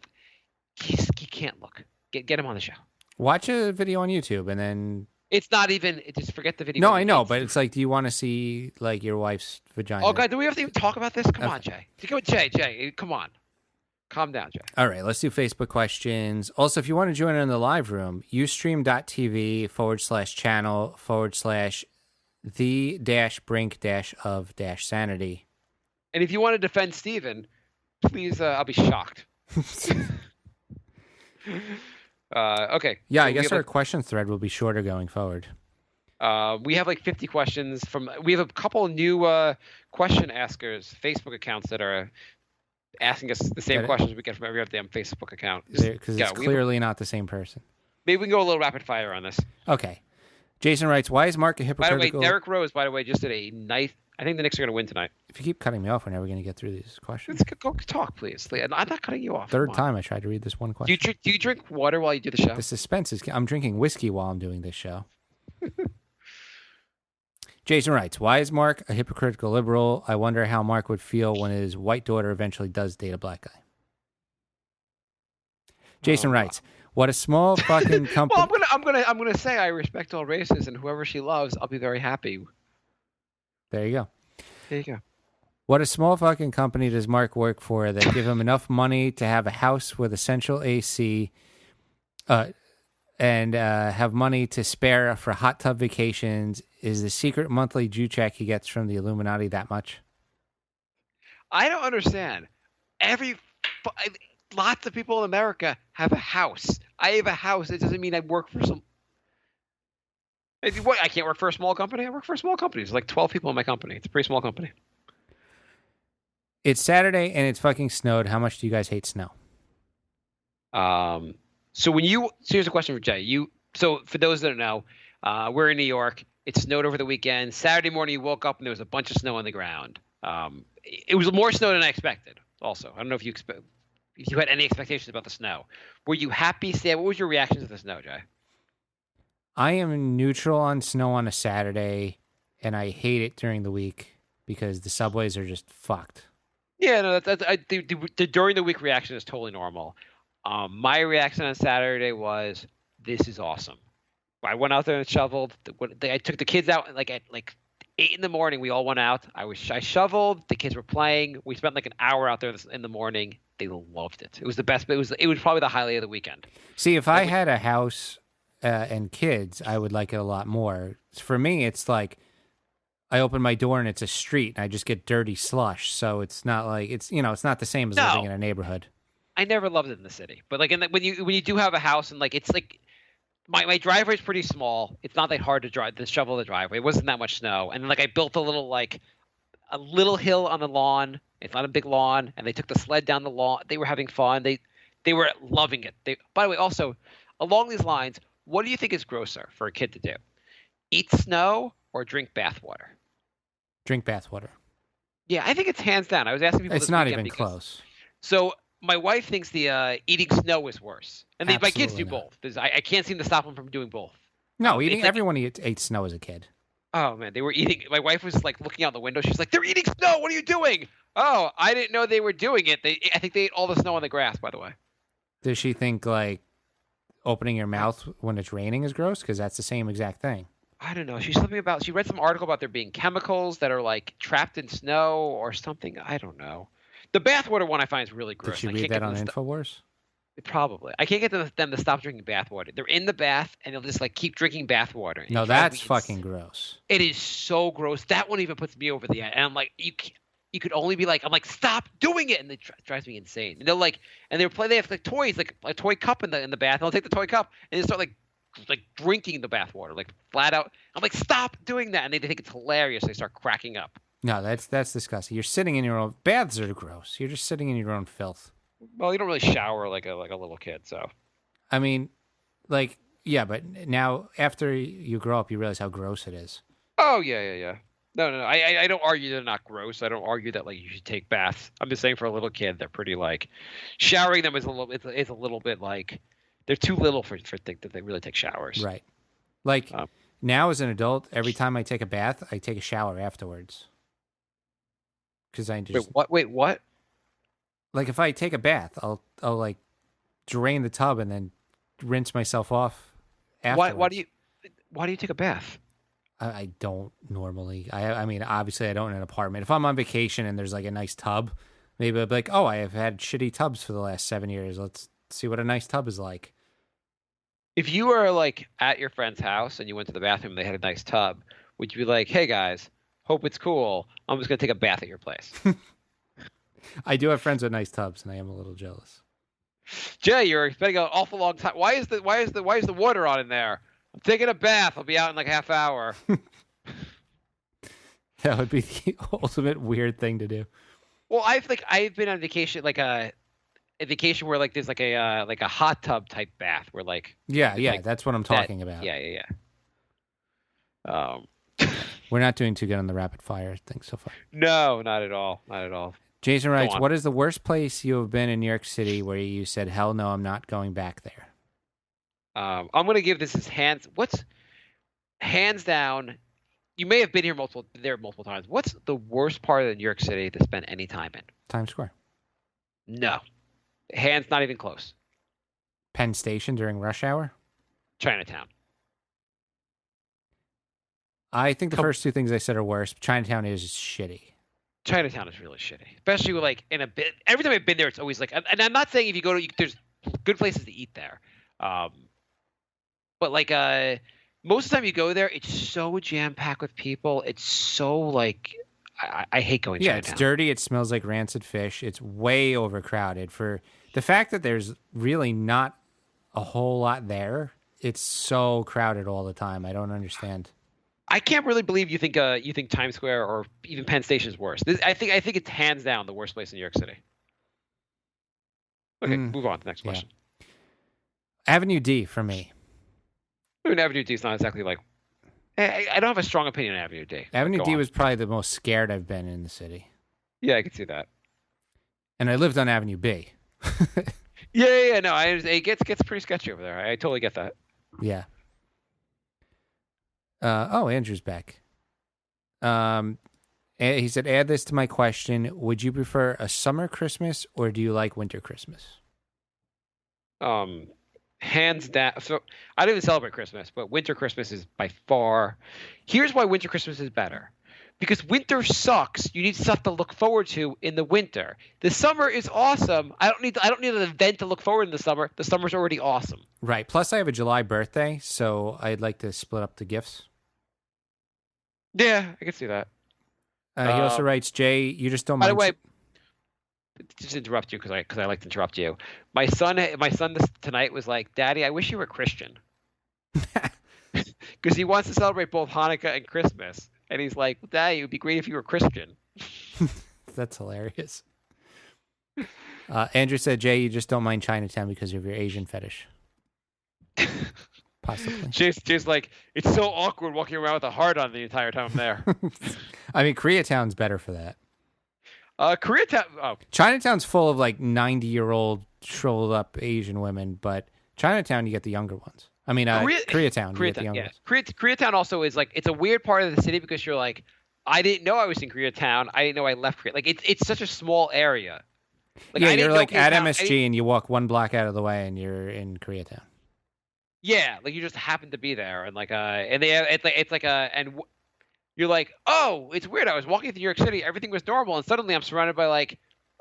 He can't look. Get him on the show. Watch a video on YouTube and then. It's not even. Just forget the video. No, I know, but it's like, do you want to see like your wife's vagina? Oh God, do we have to even talk about this? Come on, Jay. Jay, come on. Calm down, Jay. All right, let's do Facebook questions. Also, if you want to join in the live room, ustream.tv/channel/the-brink-of-sanity. And if you want to defend Steven, please, I'll be shocked. Okay. Yeah, So I we guess have our question thread will be shorter going forward. we have like 50 questions from. We have a couple new question askers Facebook accounts that are asking us the same Got it. questions we get from every other damn Facebook account. Because it's we have clearly not the same person. maybe we can go a little rapid fire on this. Okay. Jason writes, why is Mark a By the hypocritical... way, Derek Rose, by the way, just did a nice. I think the Knicks are going to win tonight. If you keep cutting me off, we're never going to get through these questions. Let's go talk, please. I'm not cutting you off. Third Come on. time I tried to read this one question. Do you drink water while you do the show? The suspense is... I'm drinking whiskey while I'm doing this show. Jason writes, why is Mark a hypocritical liberal? I wonder how Mark would feel when his white daughter eventually does date a black guy. Jason writes, what a small fucking company... Well, I'm gonna say I respect all races, and whoever she loves, I'll be very happy. There you go. There you go. What a small fucking company does Mark work for that give him enough money to have a house with essential AC and have money to spare for hot tub vacations? Is the secret monthly Jew check he gets from the Illuminati that much? I don't understand. Lots of people in America have a house. I have a house. It doesn't mean I work for some. What? I can't work for a small company. I work for a small company. There's like 12 people in my company. It's a pretty small company. It's Saturday and it's fucking snowed. How much do you guys hate snow? So here's a question for Jay. So for those that don't know, we're in New York. It snowed over the weekend. Saturday morning, you woke up and there was a bunch of snow on the ground. It was more snow than I expected. Also, I don't know if you had any expectations about the snow. Were you happy, sad? What was your reaction to the snow, Jay? I am neutral on snow on a Saturday, and I hate it during the week because the subways are just fucked. Yeah, no, the during the week reaction is totally normal. My reaction on Saturday was, "This is awesome." I went out there and shoveled. I took the kids out at 8 in the morning. We all went out. I shoveled. The kids were playing. We spent like an hour out there in the morning. They loved it. It was the best. It was probably the highlight of the weekend. See, if I had a house and kids, I would like it a lot more. For me, it's like I open my door and it's a street, and I just get dirty slush. So it's not like it's not the same as living in a neighborhood. I never loved it in the city, but like when you do have a house and like it's like my driveway is pretty small. It's not that hard to shovel the driveway. It wasn't that much snow, and then like I built a little hill on the lawn. It's not a big lawn, and they took the sled down the lawn. They were having fun. They were loving it. By the way, also along these lines, what do you think is grosser for a kid to do? Eat snow or drink bathwater? Drink bathwater. Yeah, I think it's hands down. I was asking people. It's not even close. So my wife thinks the eating snow is worse, and my kids do both. I can't seem to stop them from doing both. No, everyone ate snow as a kid. Oh man, they were eating. My wife was like looking out the window. She's like, "They're eating snow. What are you doing?" Oh, I didn't know they were doing it. I think they ate all the snow on the grass. By the way. Does she think like opening your mouth when it's raining is gross? Because that's the same exact thing. I don't know. She read some article about there being chemicals that are like trapped in snow or something. I don't know. The bathwater one I find is really gross. Did she read that on InfoWars? Probably. I can't get them to stop drinking bathwater. They're in the bath and they'll just like keep drinking bathwater. No, that's fucking gross. It is so gross. That one even puts me over the edge. And I'm like, you could only be like, I'm like, stop doing it, and it drives me insane. And they have like toys, like a toy cup in the bath. And I'll take the toy cup and they start like drinking the bathwater, like flat out. I'm like, stop doing that, and they think it's hilarious. They start cracking up. No, that's disgusting. You're sitting in your own baths are gross. You're just sitting in your own filth. Well, you don't really shower like a little kid, so. I mean, like, yeah, but now after you grow up, you realize how gross it is. Oh yeah. No. I don't argue they're not gross. I don't argue that like you should take baths. I'm just saying for a little kid, they're pretty like showering them is a little bit like they're too little for think that they really take showers. Right. Like now as an adult, every time I take a bath, I take a shower afterwards. Because I just Wait, what? Like if I take a bath, I'll like drain the tub and then rinse myself off afterwards. Why do you take a bath? I don't normally. I mean, obviously I don't in an apartment. If I'm on vacation and there's like a nice tub, maybe I'll be like, oh, I have had shitty tubs for the last 7 years. Let's see what a nice tub is like. If you were like at your friend's house and you went to the bathroom and they had a nice tub, would you be like, hey guys, hope it's cool. I'm just going to take a bath at your place. I do have friends with nice tubs and I am a little jealous. Jay, you're spending an awful long time. Why is the water on in there? I'm taking a bath. I'll be out in like a half hour. That would be the ultimate weird thing to do. Well, I've been on vacation, like a vacation where like there's like a hot tub type bath where like Yeah, like that's what I'm talking about. Yeah. We're not doing too good on the rapid fire thing so far. No, not at all. Not at all. Jason writes, on. what is the worst place you have been in New York City where you said, hell no, I'm not going back there? I'm gonna give this as hands down. You may have been there multiple times. What's the worst part of New York City to spend any time in? Times Square. No. Hands not even close. Penn Station during rush hour? Chinatown. I think the first two things I said are worse. Chinatown is shitty. Chinatown is really shitty, especially with like in a bit. Every time I've been there, it's always like, and I'm not saying if you go to, there's good places to eat there, but like most of the time you go there, it's so jam packed with people. It's so like I hate going. Yeah, Chinatown. It's dirty. It smells like rancid fish. It's way overcrowded. For the fact that there's really not a whole lot there, it's so crowded all the time. I don't understand. I can't really believe you think Times Square or even Penn Station is worse. I think it's hands down the worst place in New York City. Okay, move on to the next question. Avenue D for me. I mean, Avenue D is not exactly like. I don't have a strong opinion on Avenue D. Avenue D on. was probably the most scared I've been in the city. Yeah, I can see that. And I lived on Avenue B. Yeah. No, it gets pretty sketchy over there. I totally get that. Yeah. Andrew's back. He said, add this to my question. Would you prefer a summer Christmas or do you like winter Christmas? Hands down. So I don't even celebrate Christmas, but winter Christmas is by far. Here's why winter Christmas is better. Because winter sucks. You need stuff to look forward to in the winter. The summer is awesome. I don't need an event to look forward to in the summer. The summer's already awesome. Right. Plus, I have a July birthday, so I'd like to split up the gifts. Yeah, I can see that. He also writes, Jay, you just don't By mind. the way, just interrupt you because I like to interrupt you. My son tonight was like, Daddy, I wish you were Christian. Because he wants to celebrate both Hanukkah and Christmas. And he's like, Daddy, it would be great if you were Christian. That's hilarious. Andrew said, Jay, you just don't mind Chinatown because of your Asian fetish. Possibly. Jay's like, it's so awkward walking around with a heart on the entire time I'm there. I mean, Koreatown's better for that. Koreatown. Oh. Chinatown's full of like 90-year-old shriveled up Asian women, but Chinatown, you get the younger ones. I mean, Koreatown, you get the younger ones. Koreatown also is like, it's a weird part of the city because you're like, I didn't know I was in Koreatown. I didn't know I left Korea. Like, it's such a small area. Like, yeah, you're like at MSG and you walk one block out of the way and you're in Koreatown. Yeah, like you just happen to be there, and like and they it's like you're like, oh, it's weird. I was walking through New York City, everything was normal, and suddenly I'm surrounded by like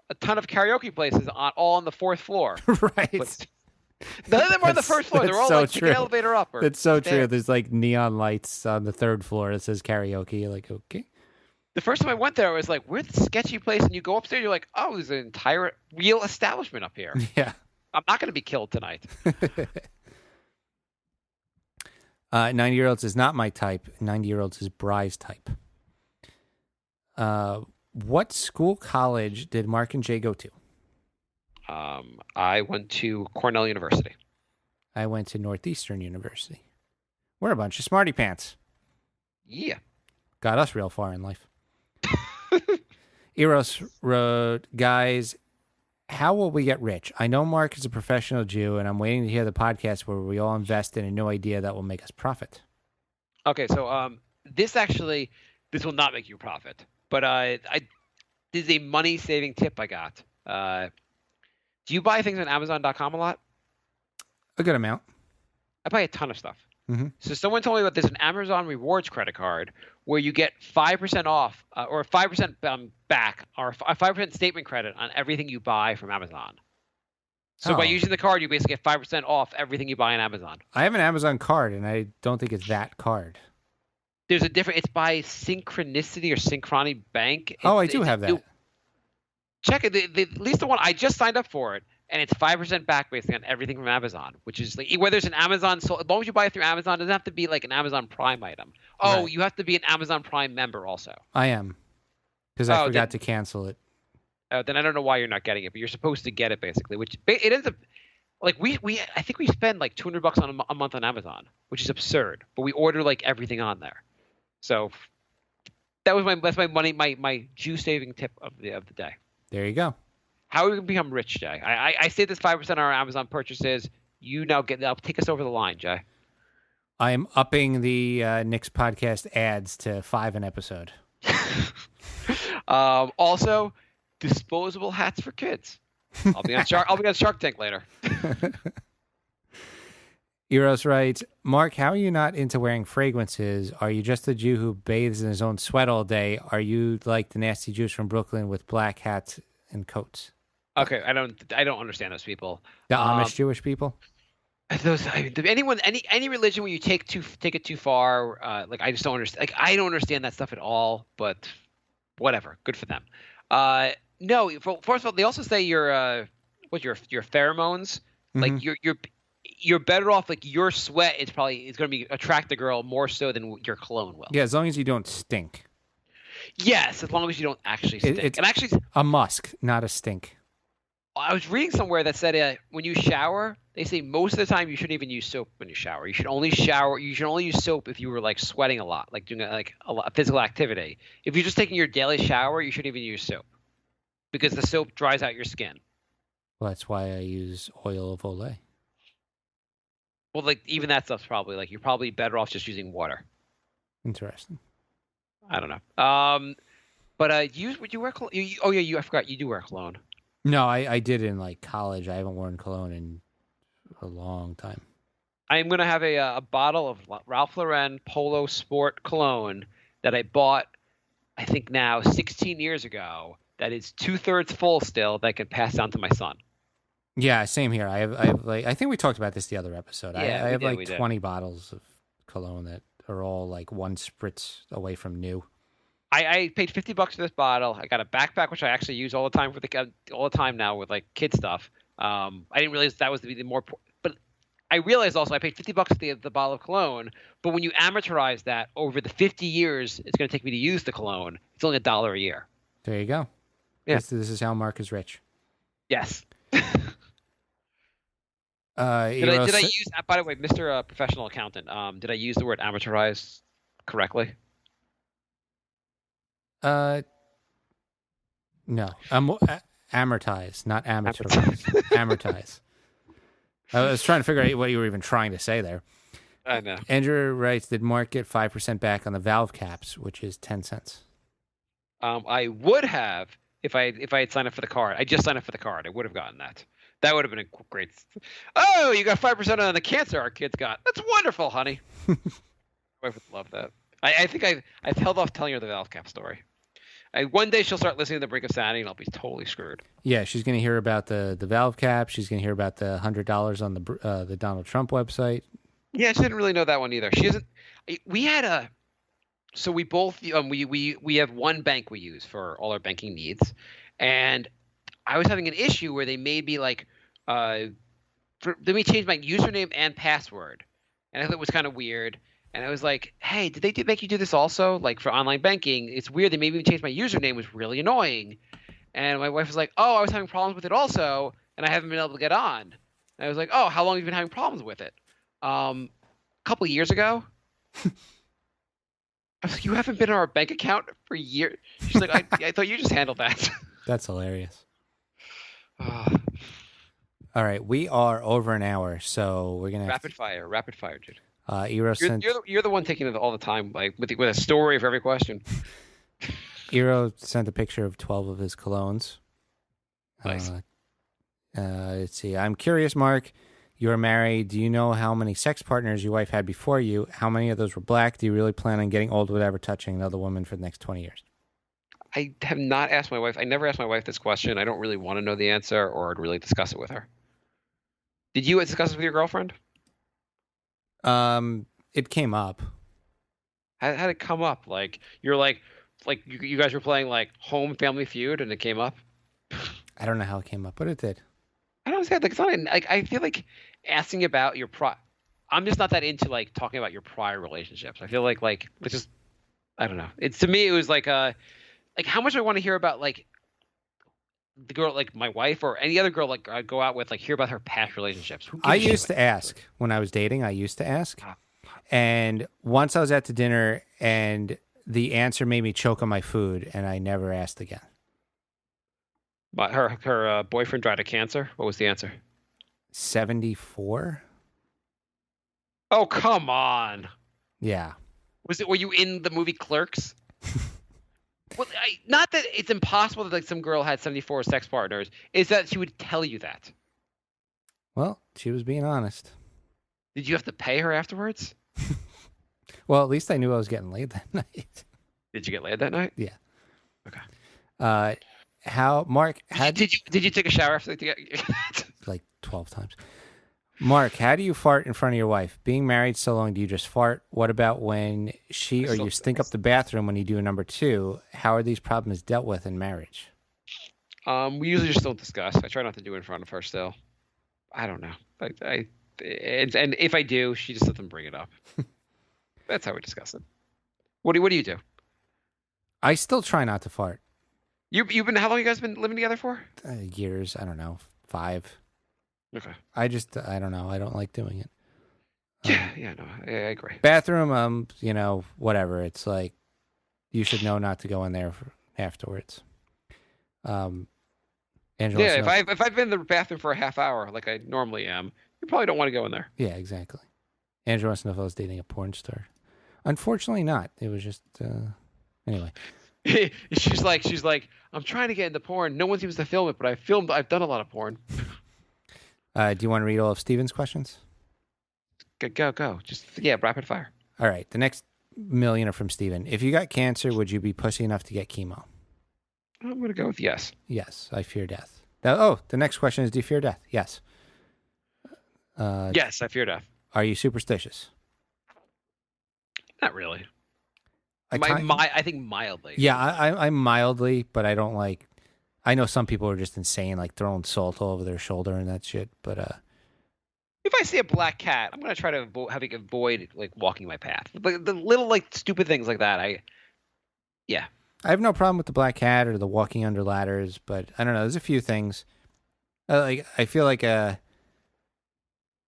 a ton of karaoke places all on the 4th floor. Right. But none of them are on the first floor. They're all so like take an elevator up. That's so true. There's like neon lights on the 3rd floor that says karaoke. You're like, okay. The first time I went there, I was like, where's the sketchy place? And you go upstairs, you're like, oh, there's an entire real establishment up here. Yeah. I'm not going to be killed tonight. 90-year-olds is not my type. 90-year-olds is Bry's type. What school, college did Marc and Jay go to? I went to Cornell University. I went to Northeastern University. We're a bunch of smarty pants. Yeah. Got us real far in life. Eros wrote, guys, how will we get rich? I know Mark is a professional Jew, and I'm waiting to hear the podcast where we all invest in a new idea that will make us profit. Okay, so this will not make you profit, but this is a money-saving tip I got. Do you buy things on Amazon.com a lot? A good amount. I buy a ton of stuff. Mm-hmm. So someone told me about there's an Amazon Rewards credit card where you get 5% off or 5% back or a 5% statement credit on everything you buy from Amazon. So by using the card, you basically get 5% off everything you buy on Amazon. I have an Amazon card, and I don't think it's that card. There's a different. It's by Synchronicity or Synchrony Bank. I do have that. Check it. At least the one I just signed up for it, and it's 5% back basically on everything from Amazon, which is like whether it's an Amazon. So as long as you buy it through Amazon, it doesn't have to be like an Amazon Prime item. Oh, Right. you have to be an Amazon Prime member also. I am, because I Oh, forgot to cancel it. Then I don't know why you're not getting it, but you're supposed to get it basically. Which it ends up like we I think we spend like $200 on a month on Amazon, which is absurd. But we order like everything on there. So that's my money my Jew saving tip of the day. There you go. How are we gonna become rich, Jay? I say this 5% on our Amazon purchases. You now take us over the line, Jay. I am upping the Nick's podcast ads to 5 an episode. Also, disposable hats for kids. I'll be on Shark Tank later. Eros writes, Mark, how are you not into wearing fragrances? Are you just a Jew who bathes in his own sweat all day? Are you like the nasty Jews from Brooklyn with black hats and coats? Okay, I don't understand those people. The Amish Jewish people? Any religion where you take it too far, like I just don't understand. Like I don't understand that stuff at all. But whatever, good for them. No, first of all, they also say your pheromones, like you're better off. Like your sweat is going to be attract the girl more so than your cologne will. Yeah, as long as you don't stink. Yes, as long as you don't actually stink. It's and actually, a musk, not a stink. I was reading somewhere that said when you shower, they say most of the time you shouldn't even use soap when you shower. You should only use soap if you were like sweating a lot, like doing a physical activity. If you're just taking your daily shower, you shouldn't even use soap because the soap dries out your skin. Well, that's why I use oil of Olay. Well, like even that stuff's probably like you're probably better off just using water. Interesting. I don't know. But would you wear cologne? I forgot you do wear cologne. No, I did in like college. I haven't worn cologne in a long time. I'm gonna have a bottle of Ralph Lauren Polo Sport cologne that I bought, I think now 16 years ago. That is 2/3 full still. That I can pass down to my son. Yeah, same here. I have like I think we talked about this the other episode. Yeah, I have we like did. 20 bottles of cologne that are all like one spritz away from new. I paid $50 for this bottle. I got a backpack which I actually use all the time all the time now with like kid stuff. I didn't realize that was the more, but I realized also I paid $50 for the bottle of cologne. But when you amortize that over the 50 years it's going to take me to use the cologne, it's only $1 a year. There you go. Yeah. This is how Mark is rich. Yes. Did Did I use? By the way, Mr. Professional Accountant, did I use the word amortize correctly? No. Amortize, not amortize. Amortize. I was trying to figure out what you were even trying to say there. I know. Andrew writes, did Mark get 5% back on the valve caps, which is 10 cents? I would have if I had signed up for the card. I just signed up for the card. I would have gotten that. That would have been a great. Oh, you got 5% on the cancer our kids got. That's wonderful, honey. My wife would love that. I think I've held off telling her the valve cap story. One day she'll start listening to the Brink of Sanity, and I'll be totally screwed. Yeah, she's going to hear about the valve cap. She's going to hear about the $100 on the Donald Trump website. Yeah, she didn't really know that one either. She doesn't. We had a. So we both we have one bank we use for all our banking needs, and I was having an issue where they made me like let me change my username and password, and I thought it was kind of weird. And I was like, hey, did they make you do this also? Like for online banking, it's weird. They made me change my username. It was really annoying. And my wife was like, oh, I was having problems with it also, and I haven't been able to get on. And I was like, oh, how long have you been having problems with it? A couple of years ago. I was like, you haven't been on our bank account for years? She's like, I thought you just handled that. That's hilarious. All right, we are over an hour, so we're gonna rapid fire, dude. Eero sent. You're the one taking it all the time, like with a story for every question. Eero sent a picture of 12 of his colognes. Nice. Let's see. I'm curious, Mark. You're married. Do you know how many sex partners your wife had before you? How many of those were black? Do you really plan on getting old without ever touching another woman for the next 20 years? I have not asked my wife. I never asked my wife this question. I don't really want to know the answer, or I'd really discuss it with her. Did you discuss it with your girlfriend? It came up. How did it come up? Like you're like you guys were playing like Home Family Feud, and it came up. I don't know how it came up, but it did. I don't understand. Like, it's not like I feel like asking about your I'm just not that into like talking about your prior relationships. I feel like it's just I don't know. It's to me it was like how much I want to hear about like the girl like my wife or any other girl like I go out with like hear about her past relationships. Who gives I a shit used to ask when I was dating. I used to ask, and once I was at the dinner, and the answer made me choke on my food, and I never asked again. But her boyfriend died of cancer. What was the answer? 74. Oh come on! Yeah. Were you in the movie Clerks? Well, not that it's impossible that like some girl had 74 sex partners. Is that she would tell you that? Well, she was being honest. Did you have to pay her afterwards? Well, at least I knew I was getting laid that night. Did you get laid that night? Yeah. Okay. Mark? Did you take a shower after Like 12 times. Mark, how do you fart in front of your wife? Being married so long, do you just fart? What about when she or you stink up the bathroom when you do a number two? How are these problems dealt with in marriage? We usually just don't discuss. I try not to do it in front of her still. I don't know. And if I do, she just doesn't bring it up. That's how we discuss it. What do you do? I still try not to fart. You've been how long you guys been living together for? Years, I don't know, 5. Okay. I don't know. I don't like doing it. No, I agree. Bathroom, whatever. It's like you should know not to go in there afterwards. Angela, if I've been in the bathroom for a half hour like I normally am, you probably don't want to go in there. Yeah, exactly. Angela wants to know if I was dating a porn star. Unfortunately, not. It was just anyway. she's like, I'm trying to get into porn. No one seems to film it, but I've done a lot of porn. Do you want to read all of Steven's questions? Go. Just rapid fire. All right. The next million are from Steven. If you got cancer, would you be pussy enough to get chemo? I'm going to go with yes. Yes, I fear death. The next question is, do you fear death? Yes. Yes, I fear death. Are you superstitious? Not really. I think mildly. Yeah, I'm mildly, but I don't like. I know some people are just insane, like throwing salt all over their shoulder and that shit. But if I see a black cat, I'm gonna try to avoid like walking my path. Like the little like stupid things like that. I have no problem with the black cat or the walking under ladders, but I don't know. There's a few things. I feel like I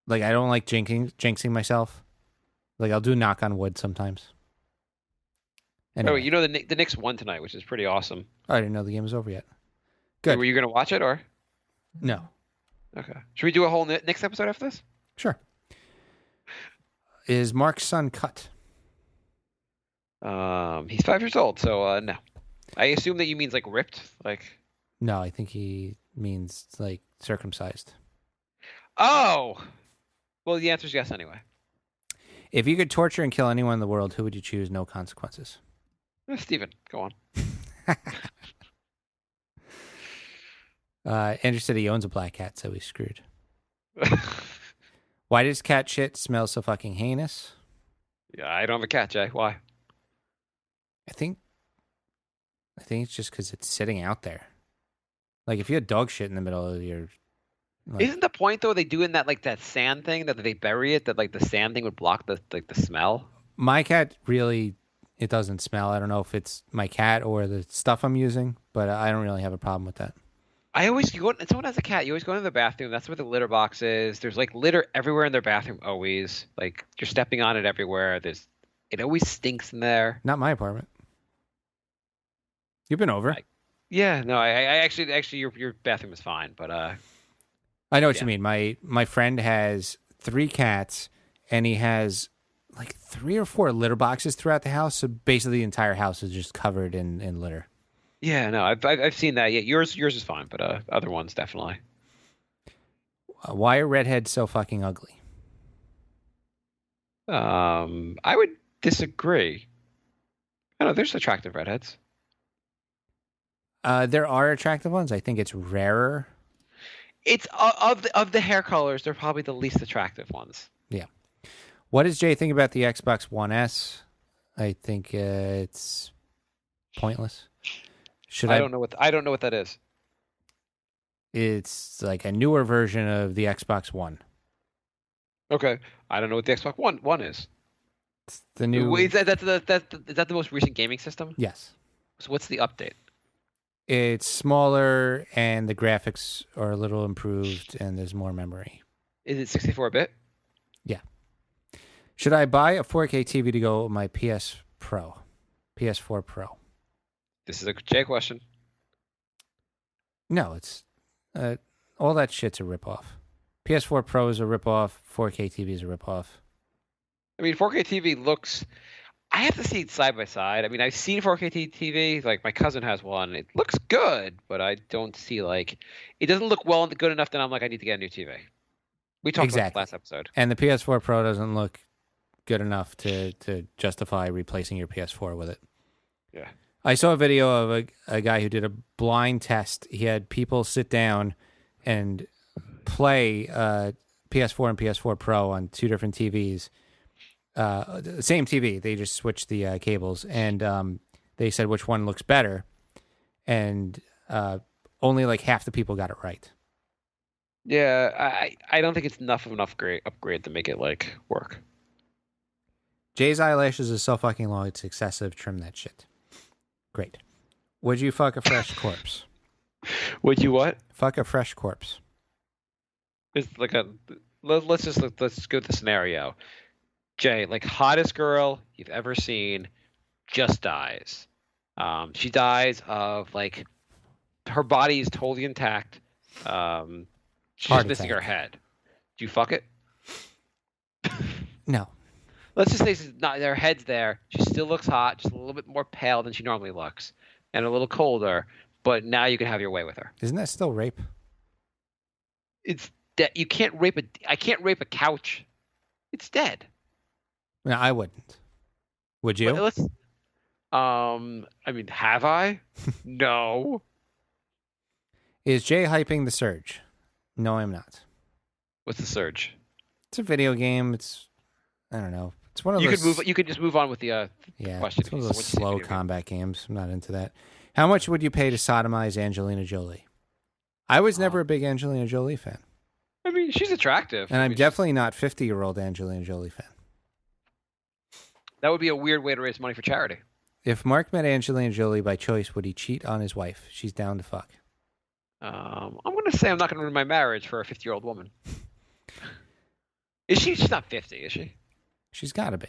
don't like jinxing myself. Like I'll do knock on wood sometimes. Anyway. Oh, you know the Knicks won tonight, which is pretty awesome. Oh, I didn't know the game was over yet. Good. Were you going to watch it or? No. Okay. Should we do a whole Knicks episode after this? Sure. Is Mark's son cut? He's 5 years old, so no. I assume that you means like ripped, like. No, I think he means like circumcised. Oh. Well, the answer is yes anyway. If you could torture and kill anyone in the world, who would you choose? No consequences. Steven, go on. Andrew said he owns a black cat, so he's screwed. Why does cat shit smell so fucking heinous? Yeah, I don't have a cat, Jay. Why? I think it's just because it's sitting out there. Like if you had dog shit in the middle of your. Like, isn't the point though they do in that sand thing that they bury it that like the sand thing would block the smell? My cat really. It doesn't smell. I don't know if it's my cat or the stuff I'm using, but I don't really have a problem with that. Someone has a cat. You always go into the bathroom. That's where the litter box is. There's like litter everywhere in their bathroom. Always, like you're stepping on it everywhere. It always stinks in there. Not my apartment. You've been over. Yeah, no. I actually your bathroom is fine, but I know what you mean. My friend has 3 cats, and he has like 3 or 4 litter boxes throughout the house. So basically, the entire house is just covered in litter. Yeah, no, I've seen that. Yeah, yours is fine, but other ones definitely. Why are redheads so fucking ugly? I would disagree. I know there's attractive redheads. There are attractive ones. I think it's rarer. It's of the hair colors, they're probably the least attractive ones. Yeah. What does Jay think about the Xbox One S? I think it's pointless. I don't know what that is. It's like a newer version of the Xbox One. Okay. I don't know what the Xbox One is. It's the new. Is that the most recent gaming system? Yes. So what's the update? It's smaller and the graphics are a little improved and there's more memory. Is it 64-bit? Yeah. Should I buy a 4K TV to go with my PS4 Pro? This is a Jay question. No, it's all that shit's a ripoff. PS4 Pro is a ripoff. 4K TV is a ripoff. I mean, 4K TV looks. I have to see it side by side. I mean, I've seen 4K TV. Like my cousin has one. It looks good, but I don't see like it doesn't look good enough that I'm like I need to get a new TV. We talked about this last episode. And the PS4 Pro doesn't look good enough to justify replacing your PS4 with it. Yeah. I saw a video of a guy who did a blind test. He had people sit down and play PS4 and PS4 Pro on two different TVs. The same TV. They just switched the cables, and they said which one looks better, and only like half the people got it right. Yeah, I don't think it's enough of an upgrade to make it like work. Jay's eyelashes are so fucking long, it's excessive. Trim that shit. Great. Would you fuck a fresh corpse? Would you what? Fuck a fresh corpse. It's like let's go with the scenario. Jay, like hottest girl you've ever seen, just dies. She dies of like her body is totally intact. She's just missing her head. Do you fuck it? No. Let's just say her head's there. She still looks hot, just a little bit more pale than she normally looks, and a little colder. But now you can have your way with her. Isn't that still rape? It's dead. You can't rape I can't rape a couch. It's dead. No, I wouldn't. Would you? But I mean, have I? No. Is Jay hyping The Surge? No, I'm not. What's the Surge? It's a video game. I don't know. It's one of those. You could just move on with the question. It's one of those slow combat games. I'm not into that. How much would you pay to sodomize Angelina Jolie? I was never a big Angelina Jolie fan. I mean, she's attractive. And I'm definitely not 50-year-old Angelina Jolie fan. That would be a weird way to raise money for charity. If Mark met Angelina Jolie by choice, would he cheat on his wife? She's down to fuck. I'm going to say I'm not going to ruin my marriage for a 50-year-old woman. Is she? She's not 50, is she? She's got to be.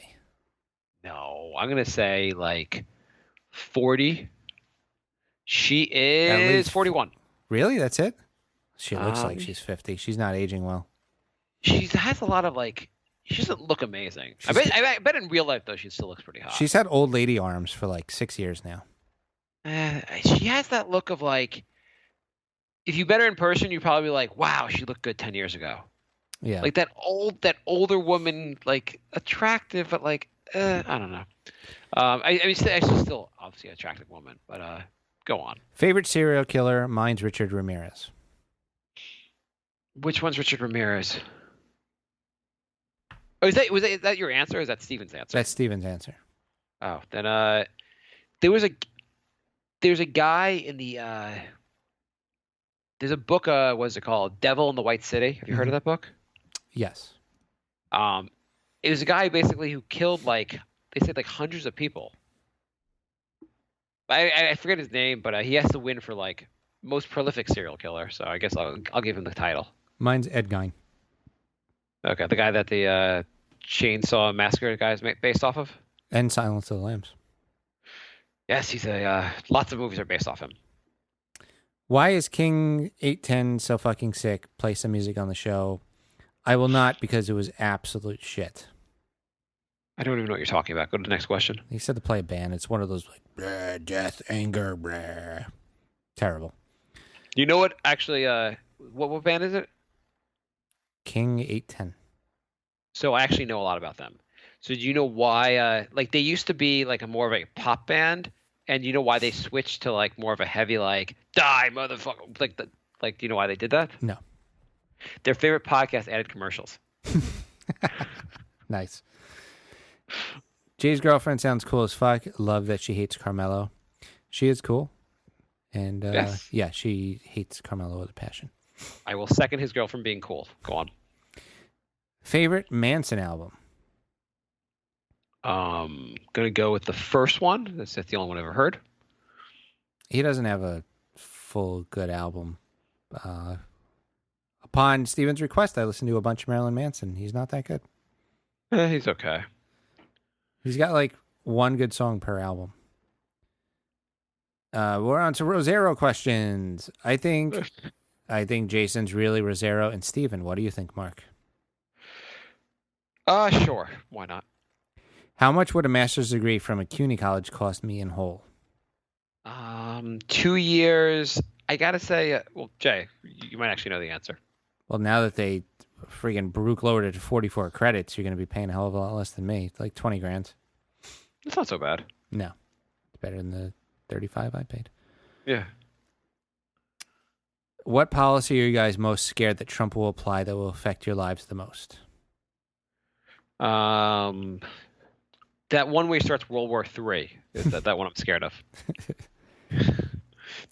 No, I'm going to say like 40. She is 41. Really? That's it? She looks like she's 50. She's not aging well. She has a lot of like. She doesn't look amazing. I bet in real life though she still looks pretty hot. She's had old lady arms for like 6 years now. She has that look of like. If you met her in person, you'd probably be like, "Wow, she looked good 10 years ago." Yeah. Like that older woman, like attractive, but like I don't know. I mean, she's still obviously an attractive woman, but go on. Favorite serial killer? Mine's Richard Ramirez. Which one's Richard Ramirez? Oh, is that your answer? Or is that Steven's answer? That's Steven's answer. Oh, then there's a guy in the there's a book. What's it called? Devil in the White City. Have you heard of that book? Yes. It was a guy basically who killed like they said like hundreds of people. I forget his name, but he has to win for like most prolific serial killer. So I guess I'll give him the title. Mine's Ed Gein. Okay, the guy that the Chainsaw Massacre guy is based off of. And Silence of the Lambs. Yes, he's lots of movies are based off him. Why is King 810 so fucking sick? Play some music on the show. I will not because it was absolute shit. I don't even know what you're talking about. Go to the next question. He said to play a band. It's one of those like death, anger, terrible. You know what? Actually, what band is it? King 810. So I actually know a lot about them. So do you know why? Like they used to be like a more of a pop band, and you know why they switched to like more of a heavy like die motherfucker like do you know why they did that? No. Their favorite podcast added commercials. Nice. Jay's girlfriend sounds cool as fuck. Love that she hates Carmelo. She is cool. And Yes. yeah, she hates Carmelo with a passion. I will second his girlfriend being cool. Go on. Favorite Manson album? Gonna go with the first one. That's the only one I've ever heard. He doesn't have a full good album. Upon Steven's request, I listened to a bunch of Marilyn Manson. He's not that good. He's okay. He's got like one good song per album. We're on to Rosero questions. I think Jason's really Rosero and Steven. What do you think, Mark? Sure. Why not? How much would a master's degree from a CUNY college cost me in whole? 2 years. I gotta say, well, Jay, you might actually know the answer. Well, now that they freaking Baruch lowered it to 44 credits, you're going to be paying a hell of a lot less than me. It's like 20 grand. It's not so bad. No. It's better than the 35 I paid. Yeah. What policy are you guys most scared that Trump will apply that will affect your lives the most? That one where he starts World War III. Is that one I'm scared of.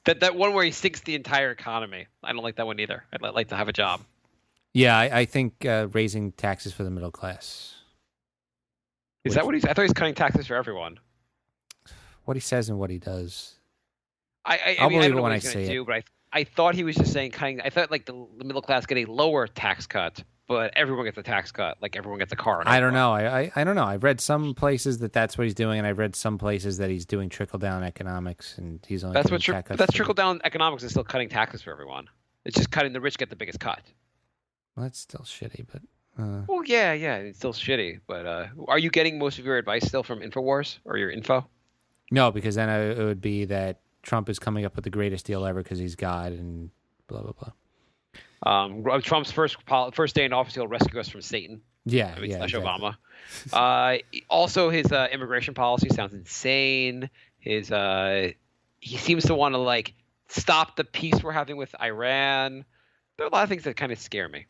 That one where he sinks the entire economy. I don't like that one either. I'd like to have a job. Yeah, I think raising taxes for the middle class. Is that what he's? I thought he's cutting taxes for everyone. What he says and what he does. I'll believe I it don't know when what I he's gonna see do, it. but I thought he was just saying cutting. I thought like the middle class get a lower tax cut, but everyone gets a tax cut. Like everyone gets a car. I don't know. I don't know. I've read some places that that's what he's doing, and I've read some places that he's doing trickle down economics, and he's only That's giving what. tax cuts That's to- trickle down economics is still cutting taxes for everyone. It's just cutting the rich get the biggest cut. Well, that's still shitty, but Well, yeah, it's still shitty. But are you getting most of your advice still from Infowars or your info? no, because then it would be that Trump is coming up with the greatest deal ever because he's God and blah blah blah. Trump's first day in office, he'll rescue us from Satan. Yeah, I mean, yeah. slash Exactly. Obama. Also, his immigration policy sounds insane. He seems to want to like stop the peace we're having with Iran. There are a lot of things that kind of scare me.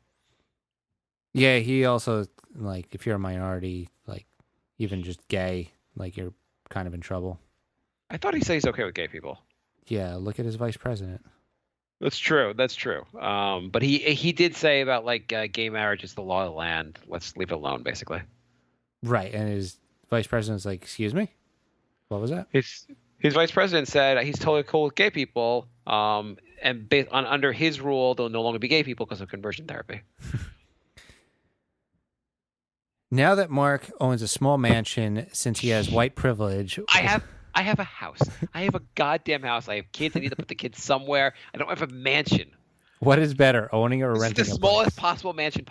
Yeah, he also like if you're a minority, like even just gay, like you're kind of in trouble. I thought he said he's okay with gay people. Yeah, look at his vice president. That's true. But he did say about like gay marriage is the law of the land. Let's leave it alone, basically. Right, and his vice president's like, "Excuse me, what was that?" His vice president said he's totally cool with gay people. And based on under his rule, they'll no longer be gay people because of conversion therapy. Now that Mark owns a small mansion, since he has white privilege, I have a house. I have a goddamn house. I have kids. I need to put the kids somewhere. I don't have a mansion. what is better, owning or This renting? is the a smallest place? possible mansion.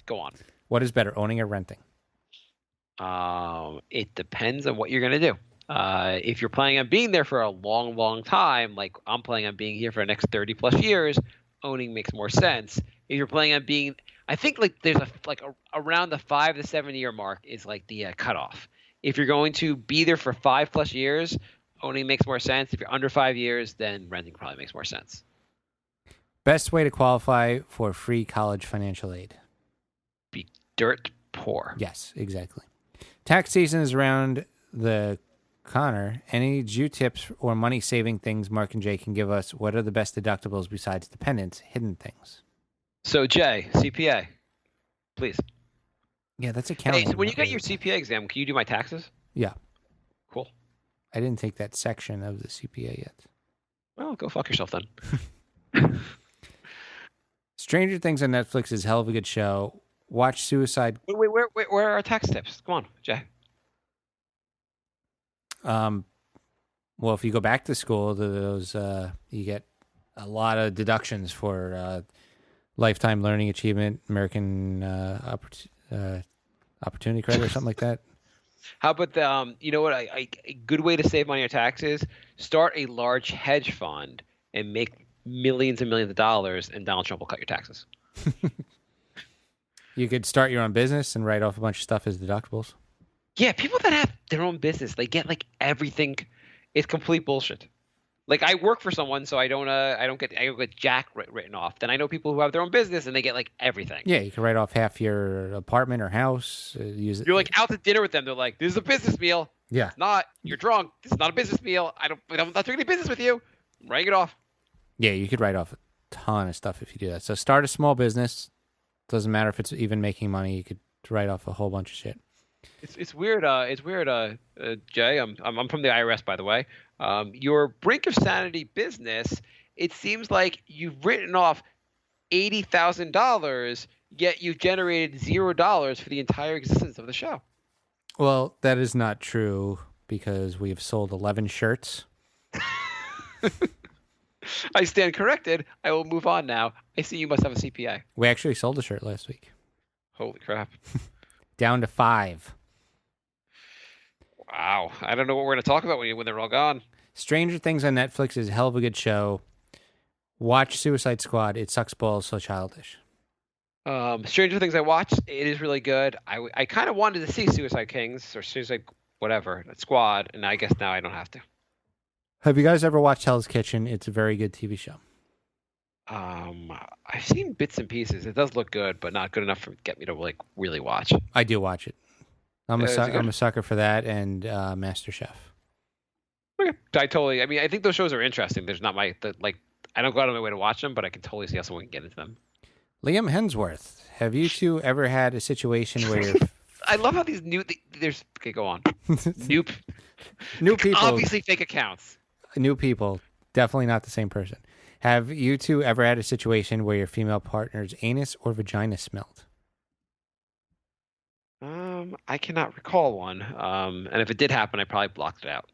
Go on. What is better, owning or renting? It depends on what you're gonna do. If you're planning on being there for a long, long time, like I'm planning on being here for the next 30 plus years, owning makes more sense. If you're planning on being, I think like there's around the 5 to 7 year mark is like the cutoff. If you're going to be there for 5+ years, owning makes more sense. If you're under 5 years, then renting probably makes more sense. Best way to qualify for free college financial aid? Be dirt poor. Yes, exactly. Tax season is around the corner. Any Jew tips or money saving things Mark and Jay can give us? What are the best deductibles besides dependents, hidden things? So Jay, CPA, please. Yeah, that's Hey, accounting. so when you not get your really- CPA exam, can you do my taxes? Yeah, Cool. I didn't take that section of the CPA yet. Well, go fuck yourself then. Stranger Things on Netflix is a hell of a good show. Watch Suicide. Wait, where are our tax tips? Come on, Jay. Well, if you go back to school, those you get a lot of deductions for lifetime learning achievement, American opportunity credit, or something like that. How about the, you know what? A good way to save money on taxes: start a large hedge fund and make millions and millions of dollars, and Donald Trump will cut your taxes. You could start your own business and write off a bunch of stuff as deductibles. Yeah, people that have their own business, they get like everything. It's complete bullshit. Like I work for someone, so I don't get jack written off. Then I know people who have their own business and they get like everything. Yeah, you can write off half your apartment or house. Use it. You're like out to dinner with them. They're like, "This is a business meal." Yeah. It's not. You're drunk. This is not a business meal. I'm not doing any business with you. Write it off. Yeah, you could write off a ton of stuff if you do that. So start a small business. Doesn't matter if it's even making money. You could write off a whole bunch of shit. It's weird. Jay. I'm from the IRS, by the way. Your brink of sanity business. It seems like you've written off $80,000, yet you've generated $0 for the entire existence of the show. Well, that is not true because we have sold 11 shirts. I stand corrected. I will move on now. I see you must have a CPA. We actually sold a shirt last week. Holy crap. Down to 5. Wow. I don't know what we're going to talk about when they're all gone. Stranger Things on Netflix is a hell of a good show. Watch Suicide Squad. It sucks balls, so childish. Stranger Things I watched. It is really good. I kind of wanted to see Suicide Kings or Suicide whatever, Squad, and I guess now I don't have to. Have you guys ever watched Hell's Kitchen? It's a very good TV show. I've seen bits and pieces. It does look good, but not good enough to get me to like really watch. I do watch it. I'm Is it good? a sucker for that and MasterChef. Okay. I think those shows are interesting. There's not I don't go out of my way to watch them, but I can totally see how someone can get into them. Liam Hemsworth, have you two ever had a situation where you're... I love how these there's okay, go on. New people, obviously fake accounts. new people, definitely not the same person. Have you two ever had a situation where your female partner's anus or vagina smelled? I cannot recall one. And if it did happen, I probably blocked it out.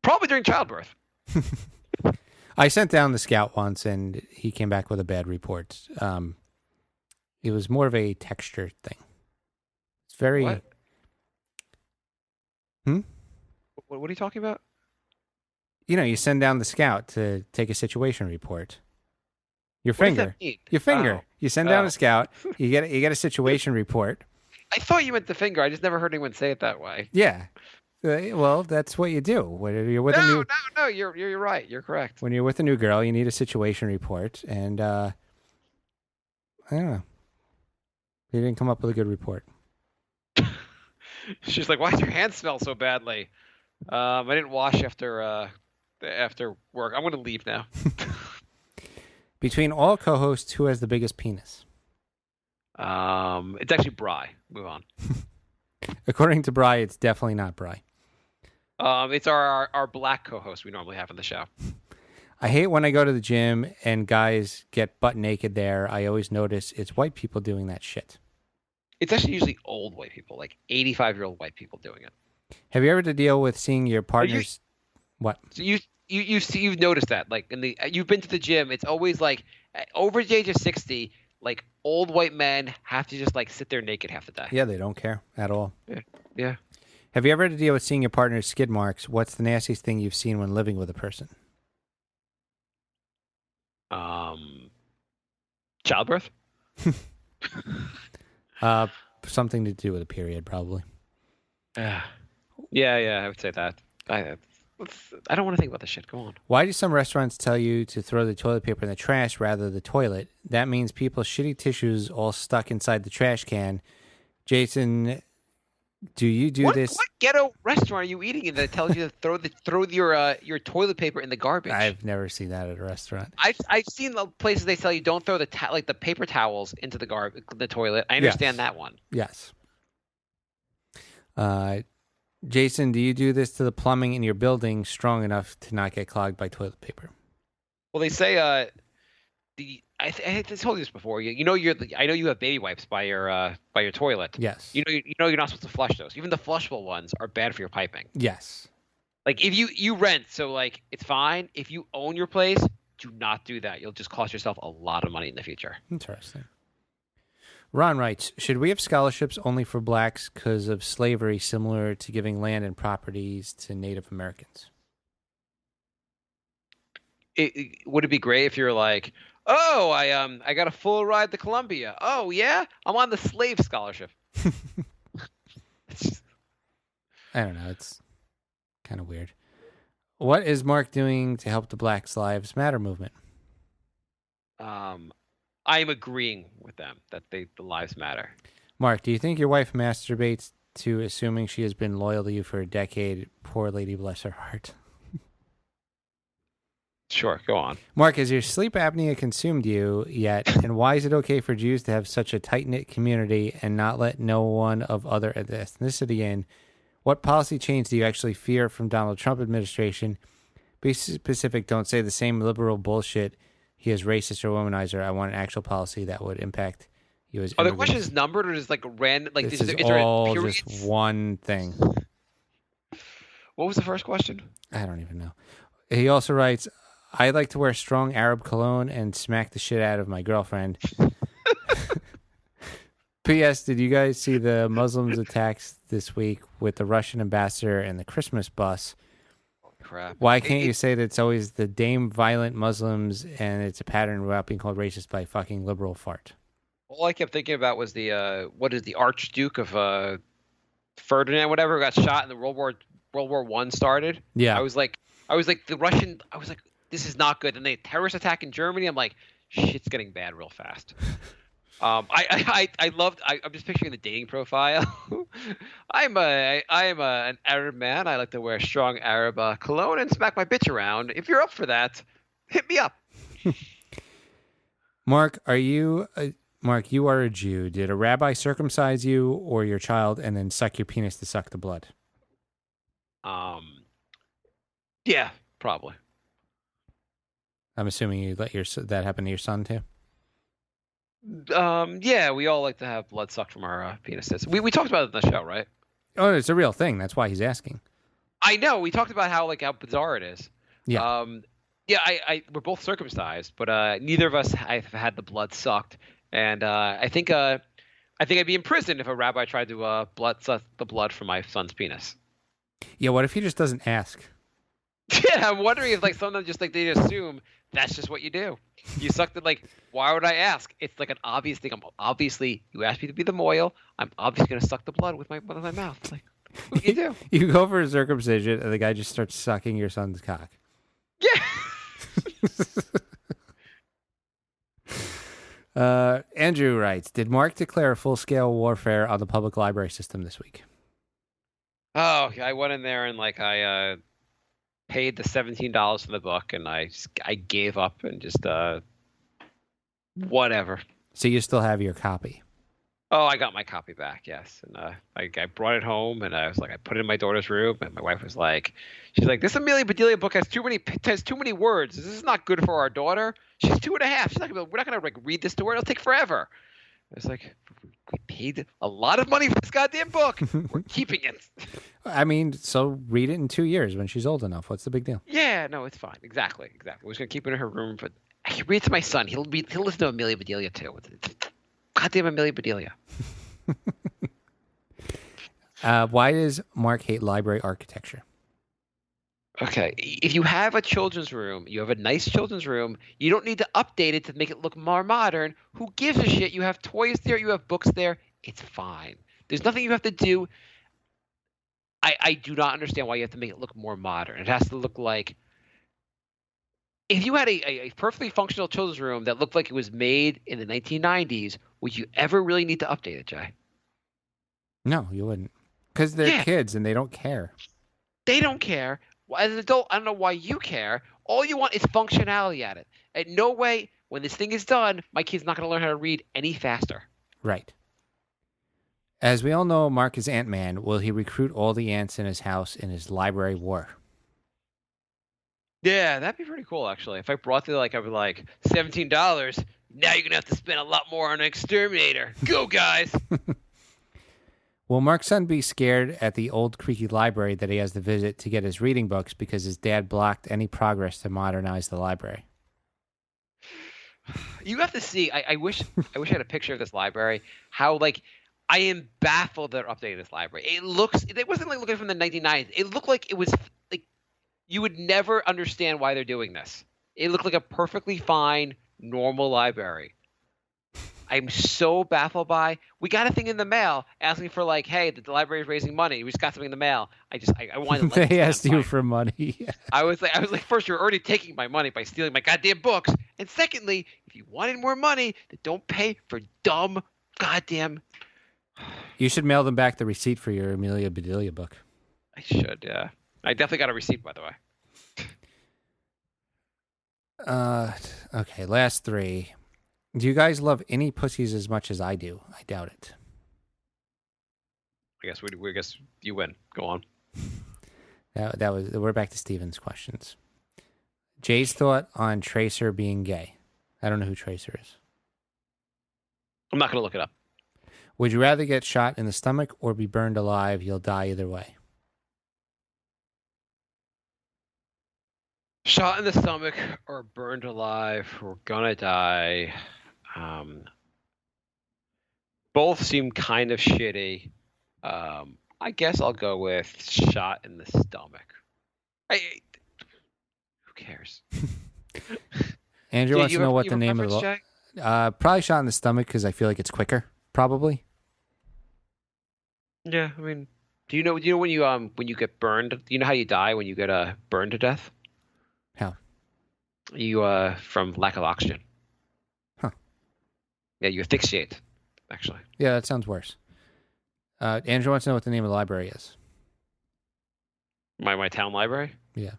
Probably during childbirth. I sent down the scout once, and he came back with a bad report. It was more of a texture thing. It's very... What? Hmm? What are you talking about? You send down the scout to take a situation report. Your What does finger. that mean? Your finger. Oh. You send down Oh. a scout. You get a situation report. I thought you meant the finger. I just never heard anyone say it that way. Yeah. Well, that's what you do. When you're with No. You're right. You're correct. when you're with a new girl, you need a situation report, and I don't know. He didn't come up with a good report. She's like, "Why does your hand smell so badly?" I didn't wash after work. I'm gonna leave now. Between all co-hosts, who has the biggest penis? It's actually Bry. Move on. According to Bry, it's definitely not Bry. It's our black co-host we normally have on the show. I hate when I go to the gym and guys get butt naked there. I always notice it's white people doing that shit. It's actually usually old white people, like 85-year-old white people doing it. Have you ever had to deal with seeing your partner's... What? So you've noticed that, like you've been to the gym. It's always like over the age of 60, like old white men have to just like sit there naked half the day. Yeah, they don't care at all. Yeah. Have you ever had to deal with seeing your partner's skid marks? What's the nastiest thing you've seen when living with a person? Childbirth. Something to do with a period, probably. Yeah, I would say that. I don't want to think about this shit. Go on. Why do some restaurants tell you to throw the toilet paper in the trash rather than the toilet? That means people's shitty tissues all stuck inside the trash can. Jason, do you do this? What ghetto restaurant are you eating in that tells you to throw your toilet paper in the garbage? I've never seen that at a restaurant. I've seen the places they tell you don't throw the paper towels into the toilet. I understand that one. Yes. Jason, do you do this to the plumbing in your building strong enough to not get clogged by toilet paper? Well, they say I told you this before. I know you have baby wipes by your toilet. Yes. You know you're not supposed to flush those. Even the flushable ones are bad for your piping. Yes. Like if you rent, so like it's fine. If you own your place, do not do that. You'll just cost yourself a lot of money in the future. Interesting. Ron writes, should we have scholarships only for blacks because of slavery, similar to giving land and properties to Native Americans? Would it be great if you're like, oh, I got a full ride to Columbia. Oh yeah, I'm on the slave scholarship. I don't know. It's kind of weird. What is Mark doing to help the Black Lives Matter movement? I'm agreeing with them that the lives matter. Mark, do you think your wife masturbates to assuming she has been loyal to you for a decade? Poor lady, bless her heart. Sure, go on. Mark, has your sleep apnea consumed you yet? And why is it okay for Jews to have such a tight-knit community and not let no one of other ethnicity in? What policy change do you actually fear from Donald Trump administration? Be specific. Don't say the same liberal bullshit. He is racist or womanizer. I want an actual policy that would impact you as Are the immigrants. questions numbered or just like random? Like This is there all periods? just one thing. What was the first question? I don't even know. He also writes, I like to wear strong Arab cologne and smack the shit out of my girlfriend. P.S. Did you guys see the Muslims attacks this week with the Russian ambassador and the Christmas bus? Crap. Why can't you say that it's always the damn violent Muslims and it's a pattern without being called racist by fucking liberal fart? All I kept thinking about was the what is the Archduke of Ferdinand, whatever, got shot in the World War One started. Yeah. I was like the Russian. I was like, this is not good. And the terrorist attack in Germany. I'm like, shit's getting bad real fast. I'm just picturing the dating profile. I am an Arab man. I like to wear strong Arab cologne and smack my bitch around. If you're up for that, hit me up. Mark, Mark, you are a Jew. Did a rabbi circumcise you or your child and then suck your penis to suck the blood? Yeah, probably. I'm assuming you let that happen to your son too. Yeah, we all like to have blood sucked from our penises. We talked about it in the show, right? Oh, it's a real thing. That's why he's asking. I know. We talked about how bizarre it is. Yeah. Yeah. We're both circumcised, but neither of us have had the blood sucked, and I think I'd be in prison if a rabbi tried to blood suck the blood from my son's penis. Yeah. What if he just doesn't ask? Yeah, I'm wondering if sometimes just they assume that's just what you do. You sucked it. Why would I ask? It's like an obvious thing. Obviously, you asked me to be the mohel. I'm obviously gonna suck the blood with my mouth. Like, what do you do? You go for a circumcision, and the guy just starts sucking your son's cock. Yeah. Andrew writes, did Mark declare full-scale warfare on the public library system this week? Oh, I went in there and I paid the $17 for the book, and I gave up and just whatever. So you still have your copy? Oh, I got my copy back, yes. And I brought it home, and I put it in my daughter's room, and my wife was like, she's like, this Amelia Bedelia book has too many words. This is not good for our daughter. She's 2.5. She's we're not gonna read this to her. It'll take forever. It's like, we paid a lot of money for this goddamn book. We're keeping it. I mean, so read it in 2 years when she's old enough. What's the big deal? Yeah, no, it's fine. Exactly. We're just gonna keep it in her room, but I can read it to my son. He'll listen to Amelia Bedelia too. Goddamn Amelia Bedelia. Why does Mark hate library architecture? Okay, if you have a children's room, you have a nice children's room, you don't need to update it to make it look more modern. Who gives a shit? You have toys there, you have books there. It's fine. There's nothing you have to do. I do not understand why you have to make it look more modern. It has to look like if you had a perfectly functional children's room that looked like it was made in the 1990s, would you ever really need to update it, Jay? No, you wouldn't. Because they're kids and they don't care. They don't care. As an adult, I don't know why you care. All you want is functionality at it. In no way, when this thing is done, my kid's not going to learn how to read any faster. Right. As we all know, Mark is Ant-Man. Will he recruit all the ants in his house in his library war? Yeah, that'd be pretty cool, actually. If I brought the, I would $17, now you're going to have to spend a lot more on an exterminator. Go, guys! Will Mark's son be scared at the old creaky library that he has to visit to get his reading books because his dad blocked any progress to modernize the library? You have to see. I wish I had a picture of this library. How I am baffled they're updating this library. It wasn't looking from the 1990s. It looked like it was you would never understand why they're doing this. It looked like a perfectly fine, normal library. I'm so baffled by. We got a thing in the mail asking for hey, the library is raising money. We just got something in the mail. I wanted to. They asked you for money. I was like, first, you're already taking my money by stealing my goddamn books, and secondly, if you wanted more money, then don't pay for dumb goddamn. You should mail them back the receipt for your Amelia Bedelia book. I should, yeah. I definitely got a receipt, by the way. Okay, last three. Do you guys love any pussies as much as I do? I doubt it. I guess you win. Go on. That was. We're back to Steven's questions. Jay's thought on Tracer being gay. I don't know who Tracer is. I'm not going to look it up. Would you rather get shot in the stomach or be burned alive? You'll die either way. Shot in the stomach or burned alive. We're gonna die. Both seem kind of shitty. I guess I'll go with shot in the stomach. Who cares? Andrew wants to know what you the have a name of the. preference, Jay? Probably shot in the stomach because I feel like it's quicker. Probably. Yeah, I mean, do you know when you get burned? Do you know how you die when you get burned to death? How? You from lack of oxygen. Huh. Yeah, you asphyxiate, actually. Yeah, that sounds worse. Andrew wants to know what the name of the library is. My town library? Yeah.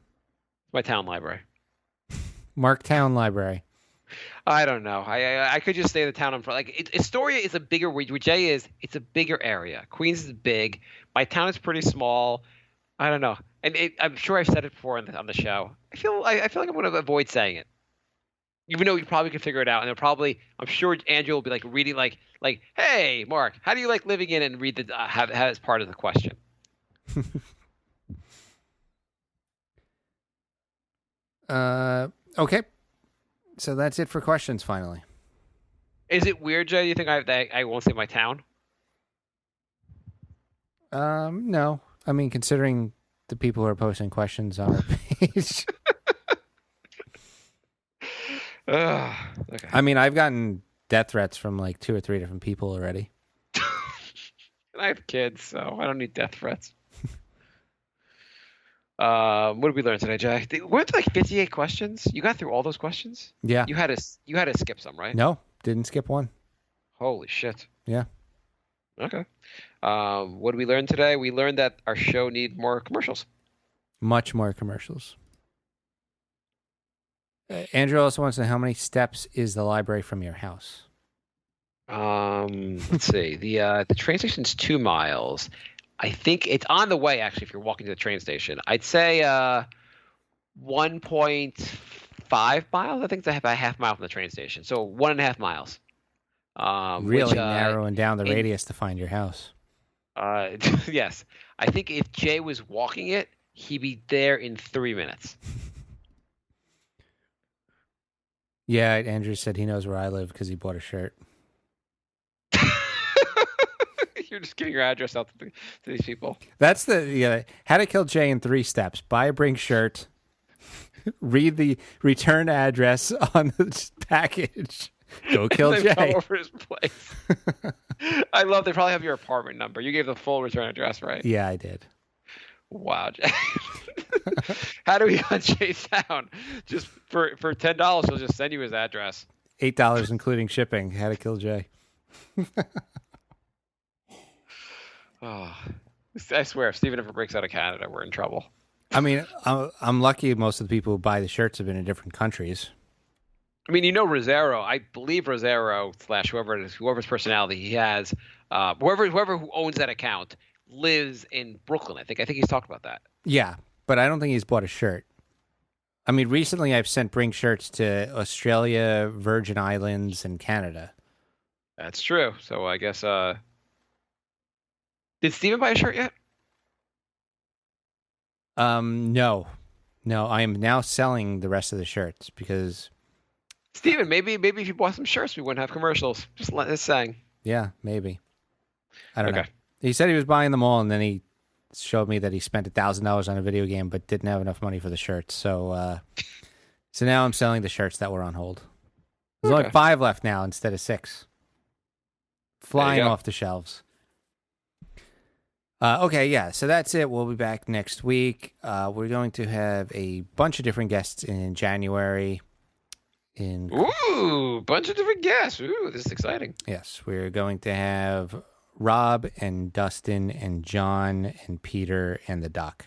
My town library. Marktown Library. I don't know. I could just stay in the town I'm from. Like Astoria is a bigger where Jay is. It's a bigger area. Queens is big. My town is pretty small. I don't know. And I'm sure I've said it before on the show. I feel like I'm going to avoid saying it, even though you probably can figure it out. And they'll probably, I'm sure Andrew will be like reading like, hey, Mark, how do you like living in? And read the have as part of the question. Okay. So that's it for questions. Finally. Is it weird, Jay? Do you think I won't say my town? No. I mean, considering the people who are posting questions on our page. Okay. I mean, I've gotten death threats from like 2 or 3 different people already. And I have kids, so I don't need death threats. What did we learn today, Jay? Weren't there like 58 questions? You got through all those questions? Yeah. You had to skip some, right? No, didn't skip one. Holy shit. Yeah. Okay. What did we learn today? We learned that our show needs more commercials. Much more commercials. Andrew also wants to know how many steps is the library from your house? Let's see. The train station's 2 miles. I think it's on the way, actually, if you're walking to the train station. I'd say 1.5 miles. I think it's about a half mile from the train station. So 1.5 miles. Really narrowing down the radius to find your house. Yes. I think if Jay was walking it, he'd be there in 3 minutes. Yeah, Andrew said he knows where I live because he bought a shirt. You're just giving your address out to these people. That's how to kill Jay in 3 steps. Buy a Brink shirt. Read the return address on the package. Go kill and Jay. Come over his place. I love. They probably have your apartment number. You gave the full return address, right? Yeah, I did. Wow, Jay. How do we hunt Jay down? Just for $10, he'll just send you his address. $8 including shipping. How to kill Jay. Oh, I swear, if Steven ever breaks out of Canada, we're in trouble. I mean, I'm lucky most of the people who buy the shirts have been in different countries. I mean, Rosero. I believe Rosero / whoever it is, whoever's personality he has, whoever who owns that account lives in Brooklyn. I think he's talked about that. Yeah, but I don't think he's bought a shirt. I mean, recently I've sent Brink shirts to Australia, Virgin Islands, and Canada. That's true. So I guess. Did Steven buy a shirt yet? No. I am now selling the rest of the shirts because. Steven, maybe if you bought some shirts, we wouldn't have commercials. Just saying. Yeah, maybe. I don't know. He said he was buying them all, and then he showed me that he spent $1,000 on a video game, but didn't have enough money for the shirts. So, so now I'm selling the shirts that were on hold. There's only 5 left now instead of 6. Flying off the shelves. Okay, yeah, so that's it. We'll be back next week. We're going to have a bunch of different guests in January. Ooh, bunch of different guests. Ooh, this is exciting. Yes, we're going to have Rob and Dustin and John and Peter and the Doc.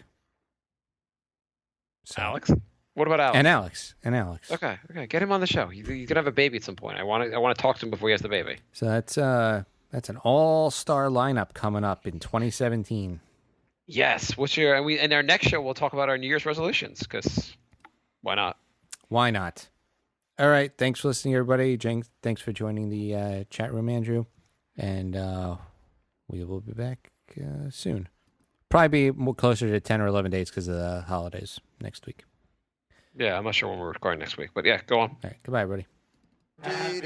So, Alex? What about Alex? And Alex. Okay. Get him on the show. He's gonna have a baby at some point. I want to talk to him before he has the baby. So that's an all-star lineup coming up in 2017. Yes. And our next show we'll talk about our New Year's resolutions because why not? Why not? All right. Thanks for listening, everybody. Jenks, thanks for joining the chat room, Andrew. And we will be back soon. Probably be more closer to 10 or 11 days because of the holidays next week. Yeah, I'm not sure when we're recording next week, but yeah, go on. All right. Goodbye, everybody. Goodbye,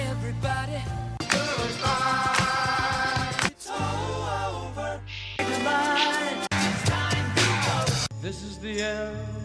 everybody. Goodbye. It's all over. Goodbye. It's time to go. This is the end.